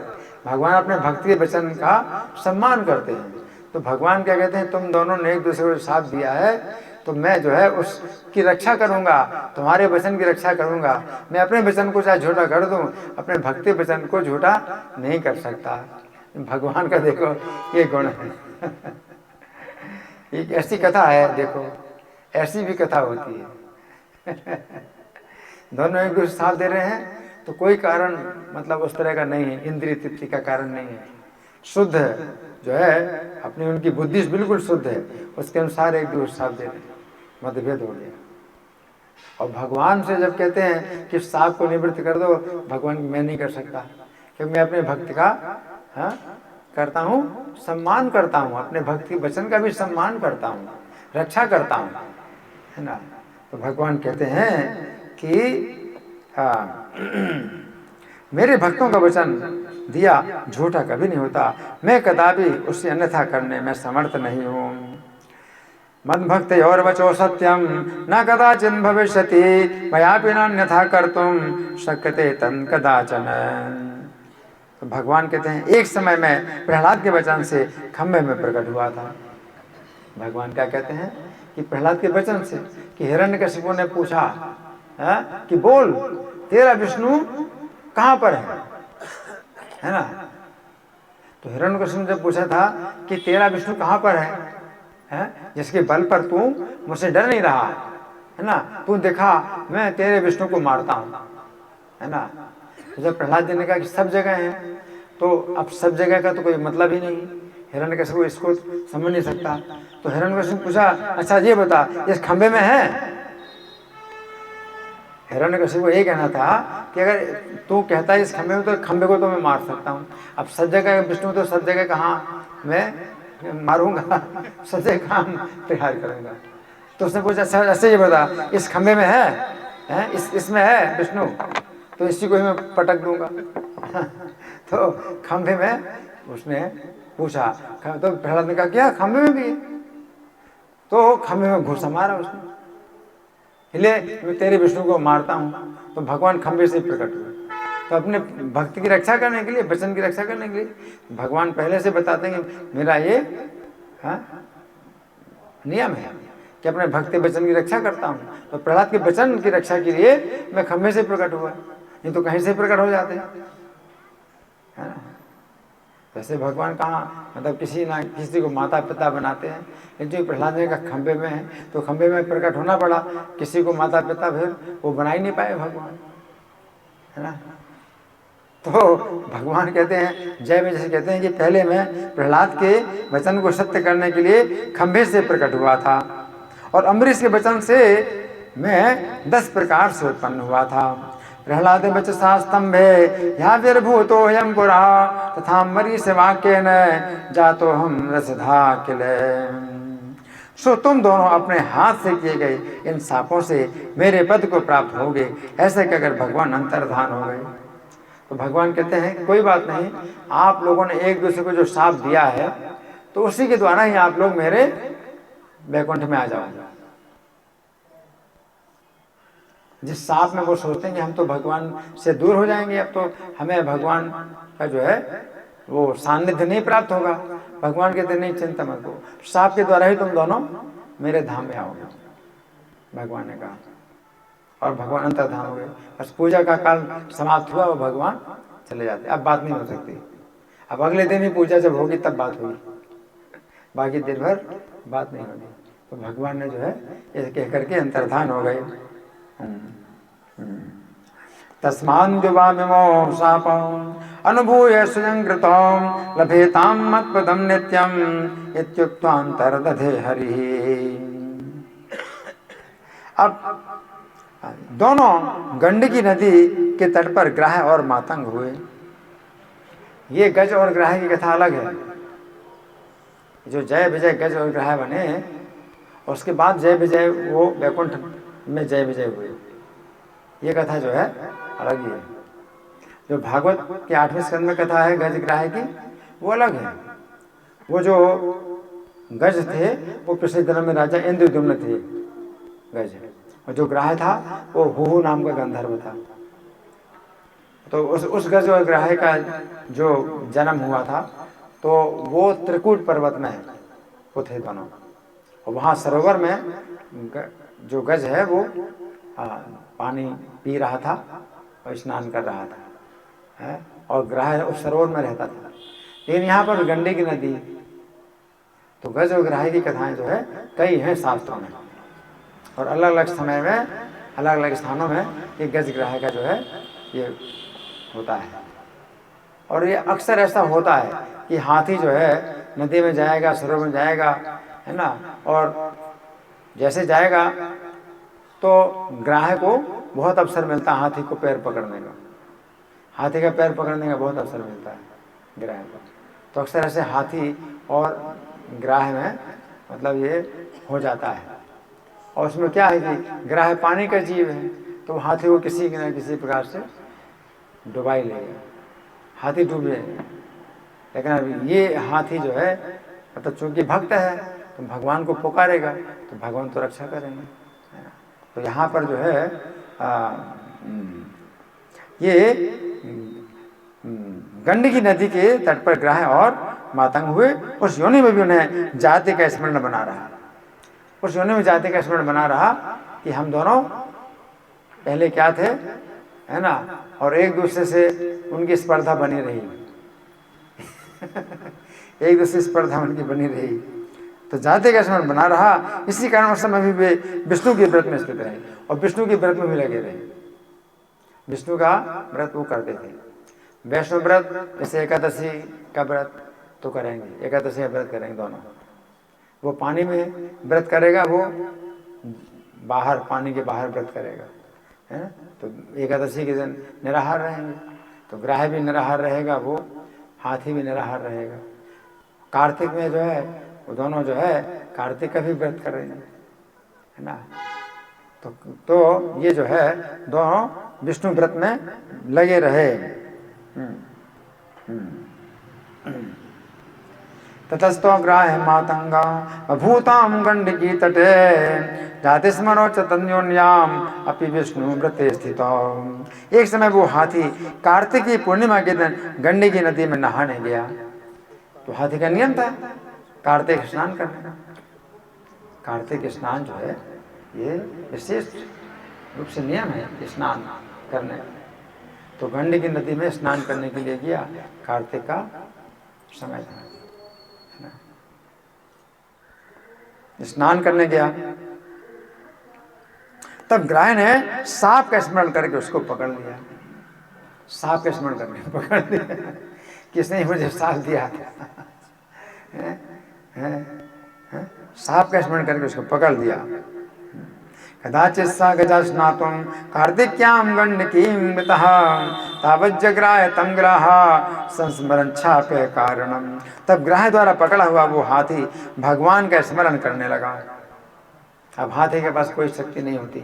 भगवान अपने भक्त के वचन का सम्मान करते हैं। तो भगवान क्या कहते हैं, तुम दोनों ने एक दूसरे को साथ दिया है, तो मैं जो है उसकी रक्षा करूंगा, तुम्हारे वचन की रक्षा करूंगा। मैं अपने वचन को चाहे झूठा कर दूं, अपने भक्ति वचन को झूठा नहीं कर सकता। भगवान का देखो ये गुण है। एक ऐसी कथा है, देखो ऐसी भी कथा होती है। दोनों एक दूसरे साथ दे रहे हैं, तो कोई कारण मतलब उस तरह का नहीं है, इंद्रिय तृप्ति का कारण नहीं है, शुद्ध जो है अपनी उनकी बुद्धि बिल्कुल शुद्ध है, उसके अनुसार एक दूसरे साथ दे रहे हैं, मतभेद हो गया। और भगवान से जब कहते हैं कि साप को निवृत्त कर दो, भगवान मैं नहीं कर सकता, क्योंकि मैं अपने भक्त का करता हूँ, सम्मान करता हूँ, अपने भक्त के वचन का भी सम्मान करता हूँ, रक्षा करता हूँ, है ना। तो भगवान कहते हैं कि मेरे भक्तों का वचन दिया झूठा कभी नहीं होता, मैं कदापि उससे अन्यथा करने में समर्थ नहीं हूँ। मद भक्त और वचो सत्यम न कदाचिन भविष्यति मयापि नान्यथा कर्तुम शक्यते तन कदाचन। तो भगवान कहते हैं एक समय में प्रहलाद के वचन से खंभे में प्रकट हुआ था। भगवान क्या कहते हैं कि प्रहलाद के वचन से कि हिरण्यकशिपु ने पूछा कि बोल तेरा विष्णु कहाँ पर है ना। तो हिरण्यकशिपु ने जब पूछा था कि तेरा विष्णु कहाँ पर है, जिसके बल पर तू मुझसे डर नहीं रहा है ना, तू देखा मैं तेरे विष्णु को मारता हूँ, है ना। तो जब प्रहलाद जी ने कहा कि सब जगह है, तो अब सब जगह का तो कोई मतलब ही नहीं, हिरण्यकशिपु इसको समझ नहीं सकता। तो हिरण्यकशिपु पूछा अच्छा ये बता इस खंबे में है। हिरण्यकशिपु ये कहना था कि अगर तू कहता है इस खंबे में, तो खंबे को तो मैं मार सकता हूँ। अब सब जगह विष्णु, तो सब जगह कहाँ मैं मारूंगा, सब जगह कहाँ प्रहार करूंगा। तो उसने पूछा अच्छा ऐसे ये बता इस खंबे में है, इसमें है विष्णु, तो इसी को ही मैं पटक दूंगा। तो खंबे में उसने पूछा, तो प्रहलाद ने कहा क्या खंबे में भी है, तो खंबे में घुसा मारा उसने, हिले मैं तेरे विष्णु को मारता हूँ। तो भगवान खंबे से प्रकट हुए। तो अपने भक्ति की रक्षा करने के लिए, वचन की रक्षा करने के लिए भगवान पहले से बताते हैं कि मेरा ये नियम है कि अपने भक्ति वचन की रक्षा करता हूँ। तो प्रहलाद के वचन की रक्षा के लिए मैं खंबे से प्रकट हुआ, नहीं तो कहीं से प्रकट हो जाते हैं, है ना। वैसे भगवान कहाँ मतलब किसी को माता पिता बनाते हैं, लेकिन प्रहलाद ने कहा खंबे में है, तो खंबे में प्रकट होना पड़ा। किसी को माता पिता फिर वो बना ही नहीं पाए भगवान, है ना। तो भगवान कहते हैं जय में जैसे कहते हैं कि पहले मैं प्रहलाद के वचन को सत्य करने के लिए खंबे से प्रकट हुआ था, और अम्बरीश के वचन से मैं 10 प्रकार से उत्पन्न हुआ था। प्रहलाद वचसा स्तंभे यहाँ विर्भूतो यम पुरा तथा अम्बरीश वाक्य न जातो हम रसधा किले। सो तुम दोनों अपने हाथ से किए गए इन सापों से मेरे पद को प्राप्त होगे, ऐसे कहकर भगवान अंतर्धान हो गए। तो भगवान कहते हैं कोई बात नहीं, आप लोगों ने एक दूसरे को जो साप दिया है, तो उसी के द्वारा ही आप लोग मेरे वैकुंठ में आ जाऊंगा। जिस सांप में वो सोचते हैं कि हम तो भगवान से दूर हो जाएंगे, अब तो हमें भगवान का जो है वो सानिध्य नहीं प्राप्त होगा, भगवान के नहीं चिंता मत करो, सांप के द्वारा ही तुम दोनों मेरे धाम में आओगे, भगवान ने कहा। और भगवान अंतर्धान हो गए। बस पूजा का काल समाप्त हुआ और भगवान चले जाते, अब बात नहीं हो सकती। अब अगले दिन ही पूजा जब होगी तब बात होगी, बाकी दिन भर बात नहीं होगी। तो भगवान ने जो है ये कह करके अंतर्धान हो गए। तस्मान् जुवामिमो शापम् अनुभूय सुजंकृतं लभेतां मत्पदं नित्यं इत्युक्त्वान्तर्दधे हरिः। अब दोनों गंडकी नदी के तट पर ग्राह और मातंग हुए। ये गज और ग्राह की कथा अलग है। जो जय विजय गज और ग्राह बने, उसके बाद जय विजय वो वैकुंठ में जय विजय हुए, ये कथा जो है अलग ही है। जो भागवत के 8वें स्कंद में कथा है गज ग्राह की, वो अलग है। वो जो गज थे वो पिछले जन्म में राजा इंद्रद्युम्न थे गज, और जो ग्राह था वो हुहु नाम का गंधर्व था। तो उस गज और ग्राह का जो जन्म हुआ था तो वो त्रिकूट पर्वत में वो थे दोनों, और वहाँ सरोवर में जो गज है वो पानी पी रहा था और स्नान कर रहा था, है? और ग्राह उस सरोवर में रहता था। लेकिन यहाँ पर गंडकी नदी, तो गज और ग्राह की कथाएं जो है कई हैं शास्त्रों में, और अलग अलग समय में अलग अलग स्थानों में ये गज ग्राह का जो है ये होता है। और ये अक्सर ऐसा होता है कि हाथी जो है नदी में जाएगा, सरोवर में जाएगा, है ना, और जैसे जाएगा तो ग्राह को बहुत अवसर मिलता है हाथी को पैर पकड़ने का, हाथी का पैर पकड़ने का बहुत अवसर मिलता है ग्राह को। तो अक्सर ऐसे हाथी और ग्राह में मतलब ये हो जाता है। और उसमें क्या है कि ग्राह पानी का जीव है, तो हाथी को किसी न किसी प्रकार से डुबा ही लेगा, हाथी डूब जाएगा। लेकिन अब ये हाथी जो है मतलब चूंकि भक्त है तो भगवान को पुकारेगा तो भगवान तो रक्षा करेंगे। तो यहाँ पर जो है ये गंडकी नदी के तट पर ग्राह और मातंग हुए। उस योनि में भी उन्हें जाति का स्मरण बना रहा, उस योनि में जाति का स्मरण बना रहा कि हम दोनों पहले क्या थे, है ना, और एक दूसरे से उनकी स्पर्धा बनी रही एक दूसरे स्पर्धा उनकी बनी रही, तो जाति का स्मरण बना रहा। इसी कारण उस समय भी वे विष्णु के व्रत में स्थित रहे और विष्णु के व्रत में भी लगे रहे। विष्णु का व्रत वो करते थे। वैष्णव व्रत जैसे एकादशी का व्रत तो करेंगे, एकादशी का व्रत करेंगे दोनों। वो पानी में व्रत करेगा, वो बाहर पानी के बाहर व्रत करेगा, है ना। तो एकादशी के दिन निराहार रहेंगे, तो ग्राह भी निराहार रहेगा, वो हाथी भी निराहार रहेगा। कार्तिक में जो है वो दोनों जो है कार्तिक का भी व्रत करेंगे, है ना। तो ये जो है दोनों विष्णु व्रत में लगे रहे। ततस्तो ग्राह मातंगा बभूतां गंडकी तटे जाति स्मरो च तन्योन्याम अपि विष्णु व्रते स्थितो। एक समय वो हाथी कार्तिक की पूर्णिमा के दिन गंडकी नदी में नहाने गया। तो हाथी का नियम था कार्तिक स्नान करने का। कार्तिक स्नान जो है ये विशेष रूप से नियम है स्नान करने का। तो गंडकी नदी में स्नान करने के लिए गया, कार्तिक का समय था, है ना। स्नान करने गया, तब ग्राह ने सांप का स्मरण करके उसको पकड़ लिया। सांप का स्मरण करके पकड़ लिया, किसने मुझे सांप दिया था, सांप का स्मरण करके उसको पकड़ लिया। कदाचित् सा गजा स्नातुं कार्तिक्यां गंडकीं मृतः तावज्जग्राह तं ग्राह संस्मरण छापे कारणम। तब ग्राह द्वारा पकड़ा हुआ वो हाथी भगवान का स्मरण करने लगा। अब हाथी के पास कोई शक्ति नहीं होती,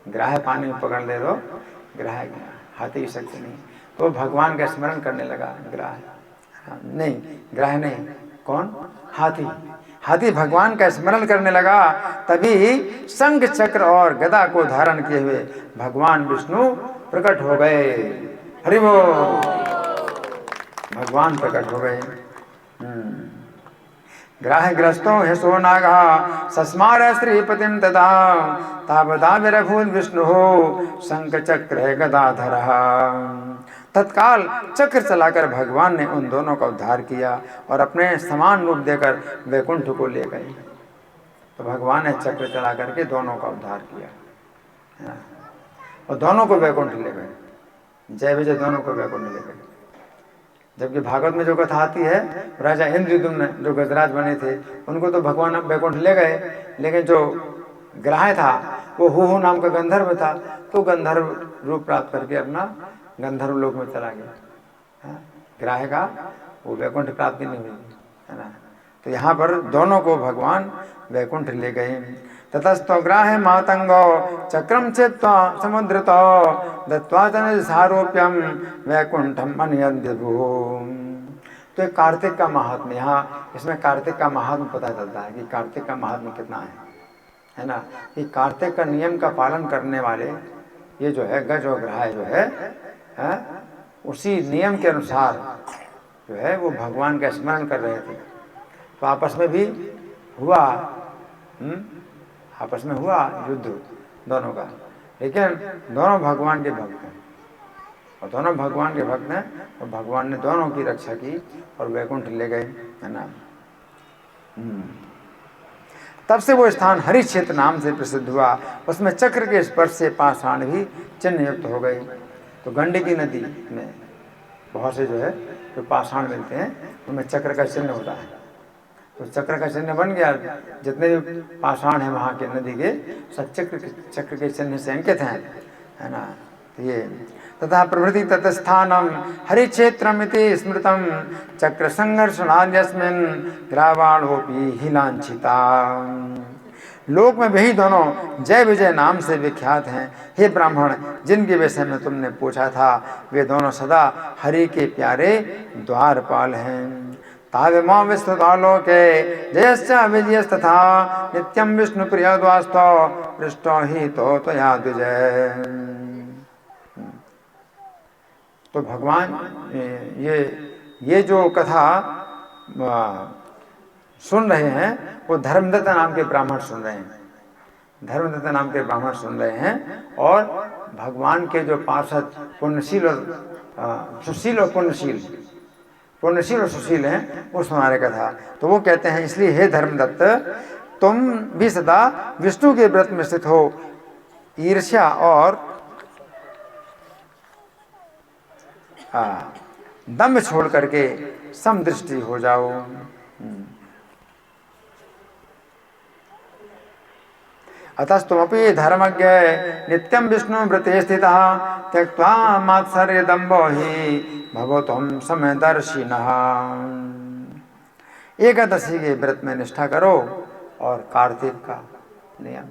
ग्राह पानी में पकड़ ले दो, ग्राह हाथी की शक्ति नहीं, तो भगवान का स्मरण करने लगा। ग्राह नहीं, ग्राह नहीं, कौन, हाथी। हाथी भगवान का स्मरण करने लगा, तभी शंख चक्र और गदा को धारण किए हुए भगवान विष्णु प्रकट हो गए। हरि बोल। भगवान प्रकट हो गए। ग्राहग्रस्तो हेसो नागा सस्मार श्रीपतिम तदा तावदाविरभूत विष्णु शंख चक्र गदाधर। तत्काल चक्र चलाकर भगवान ने उन दोनों का उद्धार किया और अपने समान रूप देकर वैकुंठ को ले गए। तो भगवान ने चक्र चला करके दोनों का उद्धार किया और दोनों को वैकुंठ ले गए। जय विजय दोनों को वैकुंठ ले गए। जबकि भागवत में जो कथा आती है, राजा इंद्रद्युम्न जो गजराज बने थे उनको तो भगवान वैकुंठ ले गए, लेकिन जो ग्राह था वो हु नाम का गंधर्व था, तो गंधर्व रूप प्राप्त करके अपना गंधर्व लोक में चला गया। ग्राह का वो वैकुंठ प्राप्ति नहीं हुई, है ना। तो यहाँ पर दोनों को भगवान वैकुंठ ले गए। ततस्तो ग्राहे मातंगो चक्रम छित्त्वा समुद्रतो दत्त्वा सारोप्यम वैकुंठम अनियद्यभू। तो एक कार्तिक का महात्म्य, यहाँ इसमें कार्तिक का महात्म्य पता चलता है कि कार्तिक का महात्म्य कितना है ना। कि कार्तिक का नियम का पालन करने वाले ये जो है गज और ग्राह जो है उसी नियम के अनुसार जो है वो भगवान का स्मरण कर रहे थे। तो आपस में भी हुआ आपस में हुआ युद्ध दोनों का, लेकिन दोनों भगवान के भक्त हैं और दोनों भगवान के भक्त हैं और भगवान ने दोनों की रक्षा की और वैकुंठ ले गए, है ना। तब से वो स्थान हरि क्षेत्र नाम से प्रसिद्ध हुआ। उसमें चक्र के स्पर्श से पाषाण भी चिन्ह युक्त हो गए। तो गंडकी नदी में बहुत से जो है जो पाषाण मिलते हैं उनमें चक्र का चिन्ह होता है। तो चक्र का चिन्ह बन गया, जितने भी पाषाण हैं वहाँ के नदी के सब चक्र के चिन्ह से अंकित हैं, है ना। तो ये तथा प्रभृति तत्स्थानम हरिक्षेत्रमिति स्मृतम चक्र संघर्षणाद्यस्मिन् ग्रावाणोपि ही लांछिता। लोक में वही दोनों जय विजय नाम से विख्यात हैं। हे ब्राह्मण, जिनके विषय में तुमने पूछा था वे दोनों सदा हरि के प्यारे द्वारपाल हैं। ताविमा विस्तृतालोके जयश्च विजयस्तथा नित्यं विष्णु प्रिय द्वास्तो पृष्ठो ही तो त्वया द्विजय। तो भगवान ये जो कथा सुन रहे हैं वो धर्मदत्त नाम के ब्राह्मण सुन रहे हैं। धर्मदत्त नाम के ब्राह्मण सुन रहे हैं और भगवान के जो पार्षद पुण्यशील और सुशील और पुण्यशील और सुशील हैं वो सुना रहे कथा। तो वो कहते हैं, इसलिए हे धर्मदत्त, तुम भी सदा विष्णु के व्रत में स्थित हो, ईर्ष्या और दम्भ छोड़ करके समदृष्टि हो जाओ। अतस्तुमपि धर्मज्ञ नित्यं विष्णु व्रते स्थितः त्यक्त्वा मात्सर्य दम्भो हि भवतुम समदर्शिनः। एकादशी के व्रत में निष्ठा करो और कार्तिक का नियम।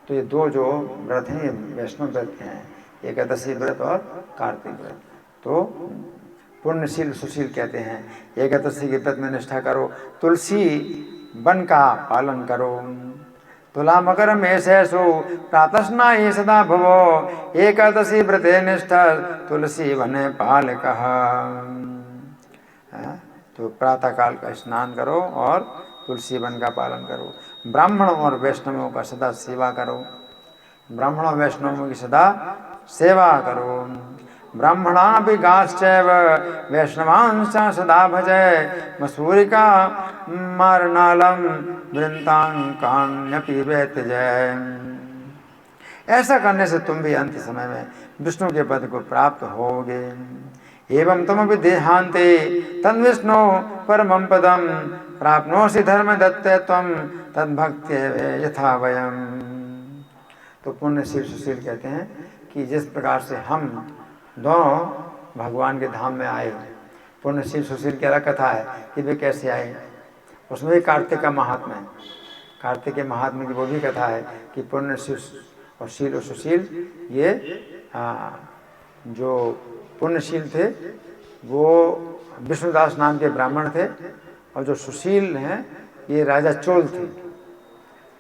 तो ये दो जो व्रत हैं ये वैष्णव व्रत हैं, एकादशी व्रत और कार्तिक व्रत। तो पुण्यशील सुशील कहते हैं। एकादशी के व्रत में निष्ठा करो, तुलसी वन का पालन करो। तुला मकर में सैसो प्रातस्ना ये सदा भवो एकादशी व्रते निष्ठा तुलसी वने पाल कहा। तो प्रातः काल का स्नान करो और तुलसी वन का पालन करो। ब्राह्मणों और वैष्णवों का सदा सेवा करो। ब्राह्मणों वैष्णवों की सदा सेवा करो। ब्राह्मणापि गाश्चैव वैष्णवांश्च सदा भजय मसूरिका मारनालम वृंतांकान्यपि व्यत्यजय। ऐसा करने से तुम भी अंत समय में विष्णु के पद को प्राप्त होगे। एवं तुमपि देहांते तद्विष्णु परमं पदम प्राप्नोसि धर्मदत्ते त्वं तद्भक्त्यै यथा वयम्। तो पुण्यशील सुशील कहते हैं कि जिस प्रकार से हम दोनों भगवान के धाम में आए। पुण्यशील सुशील की अलग कथा है कि वे कैसे आए, उसमें भी कार्तिक का महात्मा है। कार्तिक के महात्मा की वो भी कथा है कि पुण्यशील और शील और सुशील ये जो पुण्यशील थे वो विष्णुदास नाम के ब्राह्मण थे और जो सुशील हैं ये राजा चोल थे,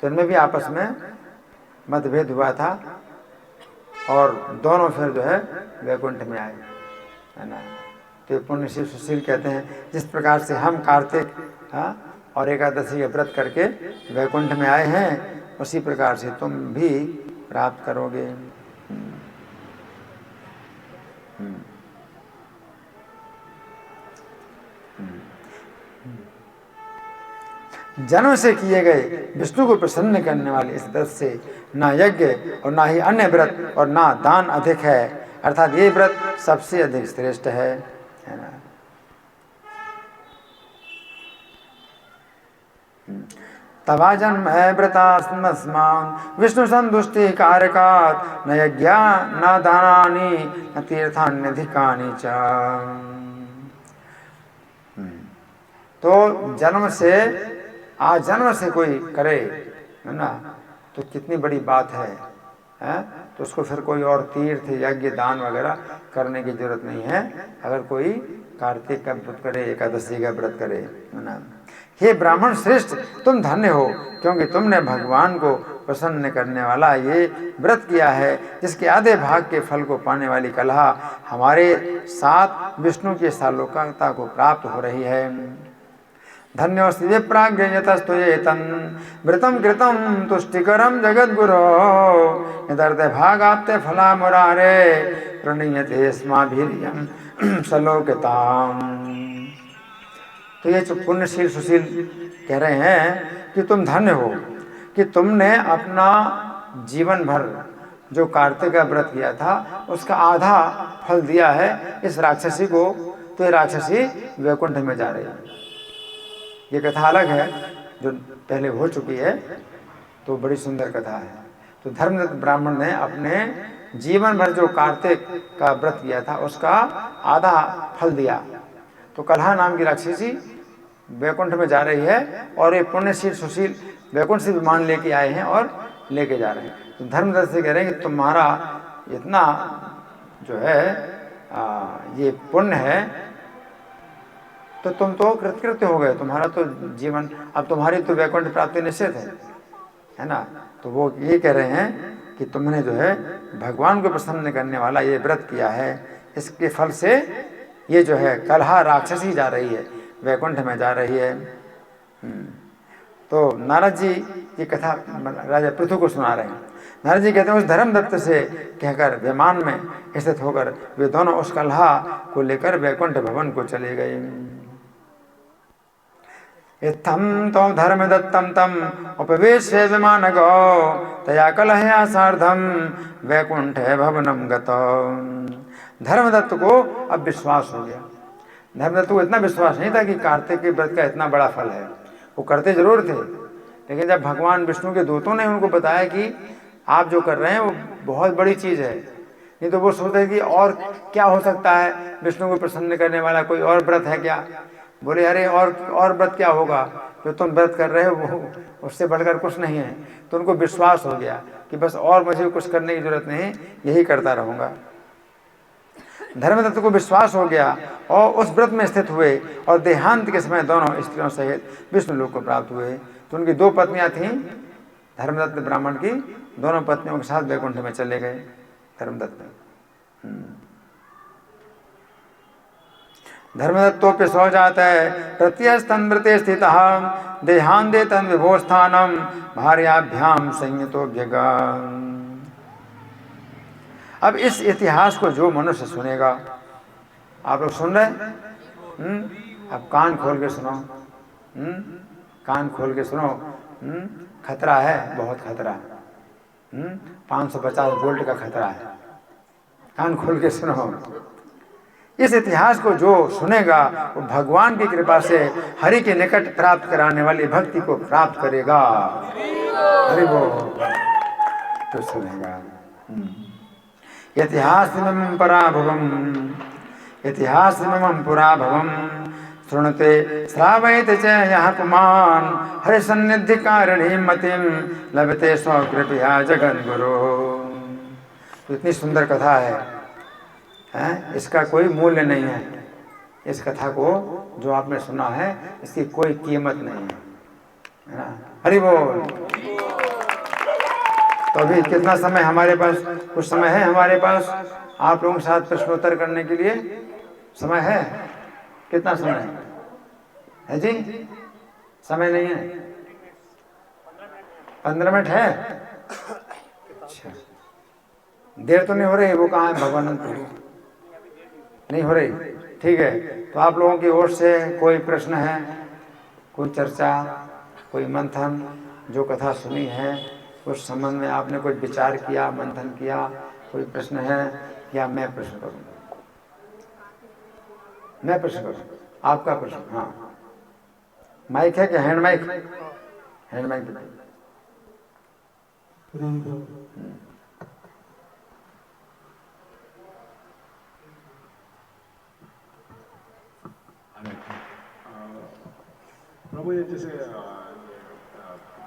तो इनमें भी आपस में मतभेद हुआ था और दोनों फिर जो है वैकुंठ में आए, है ना। तो पुण्यशील सुशील कहते हैं जिस प्रकार से हम कार्तिक और एकादशी के व्रत करके वैकुंठ में आए हैं, उसी प्रकार से तुम भी प्राप्त करोगे। जन्म से किए गए विष्णु को प्रसन्न करने वाले इस व्रत से ना यज्ञ और ना ही अन्य व्रत और ना दान अधिक है, अर्थात ये व्रत सबसे अधिक श्रेष्ठ है ना। तवा जन्म है व्रतास्मस्मान् विष्णु संतुष्टि कारकात् न यज्ञा न दानानि न तीर्थान्यधिकानि च। तो जन्म से आज जन्म से कोई करे, है ना, तो कितनी बड़ी बात है? तो उसको फिर कोई और तीर्थ यज्ञ दान वगैरह करने की जरूरत नहीं है, अगर कोई कार्तिक का व्रत करे, एकादशी का व्रत करे, है ना। हे ब्राह्मण श्रेष्ठ, तुम धन्य हो, क्योंकि तुमने भगवान को प्रसन्न करने वाला ये व्रत किया है, जिसके आधे भाग के फल को पाने वाली कलहा हमारे साथ विष्णु की सालोकता को प्राप्त हो रही है। धन्योस्ति विप्राज्ञयतस्तु एतं व्रतं कृतं तुष्टिकरं जगद्गुरो यदर्थे भागाप्ते फला मुरारे प्रणीयते स्माभिर्यं सलोकताम्। तो ये जो पुण्यशील सुशील कह रहे हैं कि तुम धन्य हो कि तुमने अपना जीवन भर जो कार्तिक का व्रत किया था उसका आधा फल दिया है इस राक्षसी को, तो ये राक्षसी वैकुंठ में जा रही है। ये कथा अलग है जो पहले हो चुकी है, तो बड़ी सुंदर कथा है। तो धर्मदत्त ब्राह्मण ने अपने जीवन भर जो कार्तिक का व्रत किया था उसका आधा फल दिया, तो कलहा नाम की राक्षसी वैकुंठ में जा रही है और ये पुण्यशील सुशील वैकुंठ से विमान लेके आए हैं और लेके जा रहे हैं। तो धर्मदत्त से कह रहे हैं कि तुम्हारा इतना जो है ये पुण्य है, तो तुम तो कृतकृत्य हो गए, तुम्हारा तो जीवन, अब तुम्हारी तो वैकुंठ प्राप्ति निश्चित है ना। तो वो ये कह रहे हैं कि तुमने जो है भगवान को प्रसन्न करने वाला ये व्रत किया है, इसके फल से ये जो है कलहा राक्षसी जा रही है, वैकुंठ में जा रही है। तो नारद जी ये कथा राजा पृथु को सुना रहे हैं। नारद जी कहते हैं उस धर्मदत्त से कहकर विमान में स्थित होकर वे दोनों उस कलहा को लेकर वैकुंठ भवन को चले गए। इत्थं तो धर्मदत्तं तम उपवेश्य विमानगो तया कलहया सार्धं वैकुंठे भवनं गतो। धर्मदत्त को अब विश्वास हो गया। धर्मदत्त को इतना विश्वास नहीं था कि कार्तिक के व्रत का इतना बड़ा फल है, वो करते जरूर थे, लेकिन जब भगवान विष्णु के दूतों ने उनको बताया कि आप जो कर रहे हैं वो बहुत बड़ी चीज़ है, नहीं तो वो सोचते कि और क्या हो सकता है, विष्णु को प्रसन्न करने वाला कोई और व्रत है क्या? बोले अरे और व्रत क्या होगा, जो तुम व्रत कर रहे हो वो उससे बढ़कर कुछ नहीं है। तो उनको विश्वास हो गया कि बस और मुझे कुछ करने की जरूरत नहीं, यही करता रहूँगा। धर्मदत्त को विश्वास हो गया और उस व्रत में स्थित हुए और देहांत के समय दोनों स्त्रियों सहित विष्णु लोक को प्राप्त हुए। तो उनकी दो पत्नियां थीं, धर्मदत्त ब्राह्मण की दोनों पत्नियों के साथ वैकुंठ में चले गए धर्मदत्त। धर्मदत्तोपि सौ जाता है प्रत्यस्तन्वृते स्थितः देहांदे तन विभोस्थानम भार्याभ्याम संयुतोऽभ्यगा। अब इस इतिहास को जो मनुष्य सुनेगा, आप लोग सुन रहे हैं, अब कान खोल के सुनो, कान खोल के सुनो, खतरा है, बहुत खतरा, 550 वोल्ट का खतरा है, कान खोल के सुनो। इस इतिहास को जो सुनेगा वो भगवान की कृपा से हरि के निकट प्राप्त कराने वाली भक्ति को प्राप्त करेगा। हरि वो तो सुनेगा। इतिहासमं पुराभवम् शृणुते श्रावयते च यः पुमान् हरिसन्निधिकारिणीं मतिं लभते स्वकृपया जगद्गुरो। तो इतनी सुंदर कथा है, इसका कोई मूल्य नहीं है। इस कथा को जो आपने सुना है इसकी कोई कीमत नहीं है ना। हरि बोल। तो अभी कितना समय हमारे पास, कुछ समय है हमारे पास आप लोगों के साथ प्रश्नोत्तर करने के लिए? समय है? कितना समय है जी? समय नहीं है? 15 मिनट है? अच्छा, देर तो नहीं हो रही? वो कहाँ है भगवानंद प्रभु? नहीं हो रही? ठीक है, तो आप लोगों की ओर से कोई प्रश्न है, कोई चर्चा, कोई मंथन, जो कथा सुनी है उस संबंध में आपने कोई विचार किया, मंथन किया, कोई प्रश्न है? या मैं प्रश्न करूं? मैं प्रश्न करूं? आपका प्रश्न? हाँ, माइक है क्या? Hand mic? Hand mic. प्रभु ये जैसे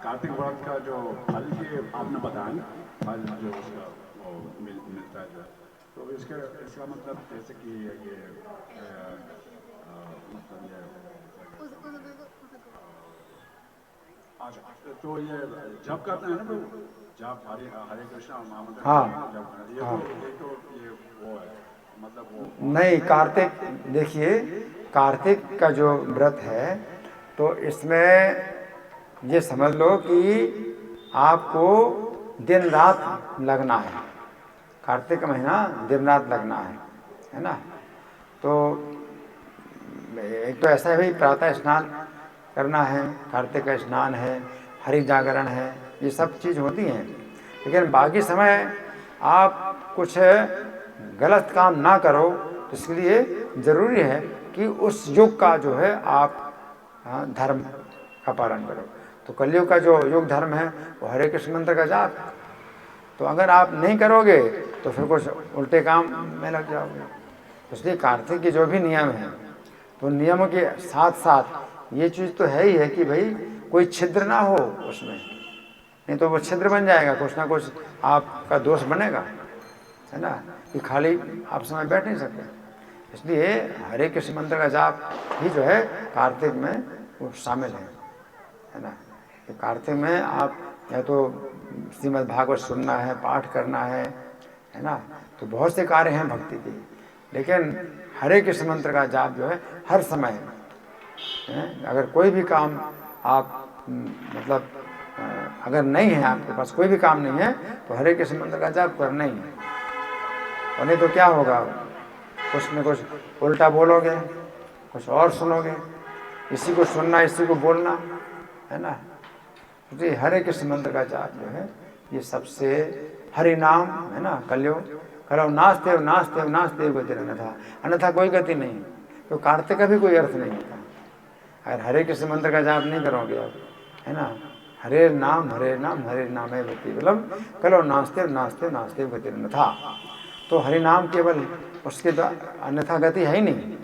कार्तिक व्रत का जो फल के आपने बताया ना, फल जो उसका वो मिलता है जो, तो इसका मतलब जैसे कि ये मतलब ये अच्छा, तो ये जब करते हैं ना प्रभु, जब हरे हरे कृष्णा महामंत्र, हाँ, जब ये हाँ। तो ये वो है, मतलब वो नहीं, कार्तिक, देखिए कार्तिक का जो व्रत है तो इसमें ये समझ लो कि आपको दिन रात लगना है। कार्तिक का महीना दिन रात लगना है ना। तो एक तो ऐसा है भाई, प्रातः स्नान करना है, कार्तिक का स्नान है, हरि जागरण है, ये सब चीज़ होती हैं। लेकिन बाकी समय आप कुछ गलत काम ना करो, तो इसलिए ज़रूरी है कि उस युग का जो है आप धर्म का पालन करो। तो कलयुग का जो योग धर्म है वो हरे कृष्ण मंत्र का जाप। तो अगर आप नहीं करोगे तो फिर कुछ उल्टे काम में लग जाओगे। इसलिए कार्तिक के जो भी नियम हैं, तो नियमों के साथ साथ ये चीज़ तो है ही है कि भाई कोई छिद्र ना हो उसमें, नहीं तो वो छिद्र बन जाएगा, कुछ ना कुछ आपका दोष बनेगा, है ना, कि खाली आप समय बैठ नहीं सकते। इसलिए हरे कृष्ण मंत्र का जाप भी जो है कार्तिक में वो शामिल है ना। कि कार्तिक में आप या तो श्रीमद् भागवत सुनना है, पाठ करना है ना, तो बहुत से कार्य हैं भक्ति के। लेकिन हरे कृष्ण मंत्र का जाप जो है हर समय है। अगर कोई भी काम आप मतलब अगर नहीं है, आपके पास कोई भी काम नहीं है, तो हरे कृष्ण मंत्र का जाप करना ही है। और नहीं तो क्या होगा, कुछ न कुछ उल्टा बोलोगे, कुछ और सुनोगे, इसी को सुनना इसी को बोलना, है ना। तो हरे कृष्ण मंत्र का जाप जो है ये सबसे, हरि नाम है ना, कलयुग करो नास्ते नास्ते नास्ते गति अन्यथा, अन्यथा कोई गति नहीं। तो कार्तिक का भी कोई अर्थ नहीं होता अगर हरे कृष्ण मंत्र का जाप नहीं करोगे आप, है ना। हरे नाम हरे नाम है गति, मतलब कलो नास्ते नास्ते नास्ते गति अन्यथा। तो हरि नाम केवल उसके अन्यथा गति है ही नहीं।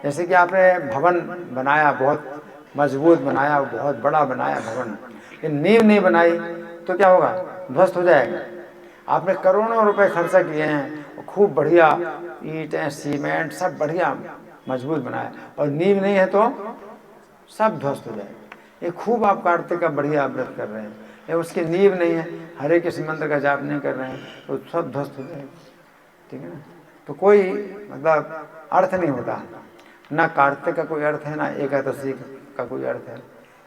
जैसे कि आपने भवन बनाया, बहुत मजबूत बनाया, बहुत बड़ा बनाया भवन, लेकिन नींव नहीं बनाई तो क्या होगा, ध्वस्त हो जाएगा। आपने करोड़ों रुपए खर्चा किए हैं, खूब बढ़िया ईंटें सीमेंट सब बढ़िया मजबूत बनाया, और नींव नहीं है तो सब ध्वस्त हो जाएगा। ये खूब आप कार्तिक का बढ़िया व्रत कर रहे हैं, लेकिन उसकी नींव नहीं है, हरे कृष्ण मंत्र का जाप नहीं कर रहे हैं, तो सब ध्वस्त हो जाएगा। ठीक है ना। तो कोई मतलब अर्थ नहीं होता, ना कार्तिक का कोई अर्थ है, ना एकादशी का कोई अर्थ है।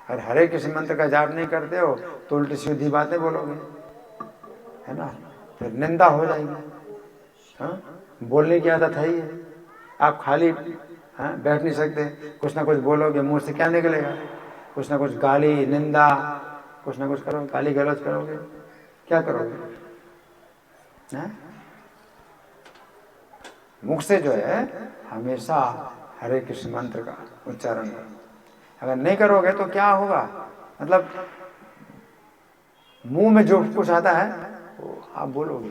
अगर हरे कृष्ण मंत्र का जाप नहीं करते हो तो उल्टी सीधी बातें बोलोगे, है ना, फिर निंदा हो जाएगी। हाँ, बोलने की आदत है ही है। आप खाली बैठ नहीं सकते, कुछ ना कुछ बोलोगे, मुंह से क्या निकलेगा, कुछ ना कुछ गाली निंदा, कुछ ना कुछ करोगे, गाली गलौज करोगे, क्या करोगे। मुख से जो है हमेशा हरे कृष्ण मंत्र का उच्चारण करो। अगर नहीं करोगे तो क्या होगा, मतलब मुंह में जो कुछ आता है वो आप बोलोगे,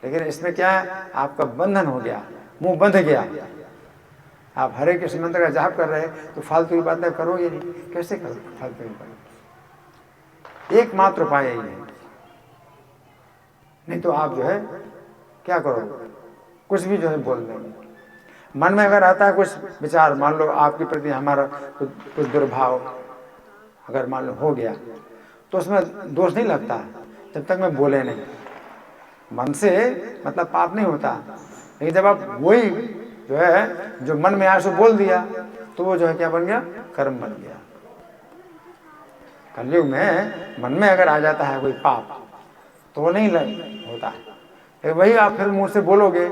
लेकिन इसमें क्या है, आपका बंधन हो गया, मुंह बंध गया। आप हरे कृष्ण मंत्र का जाप कर रहे हैं तो फालतू की बातें करोगे नहीं, कैसे करोगे फालतू की बातें। एकमात्र उपाय यही है, नहीं तो आप जो है क्या करोगे, कुछ भी जो है बोल देंगे। मन में अगर आता है कुछ विचार, मान लो आपके प्रति हमारा कुछ दुर्भाव अगर मान लो हो गया तो उसमें दोष नहीं लगता जब तक मैं बोले नहीं। मन से मतलब पाप नहीं होता, लेकिन जब आप वही जो है जो मन में आया सो बोल दिया तो वो जो है क्या बन गया, कर्म बन गया। कलयुग में मन में अगर आ जाता है कोई पाप तो वो नहीं होता है, लेकिन वही आप फिर मुंह से बोलोगे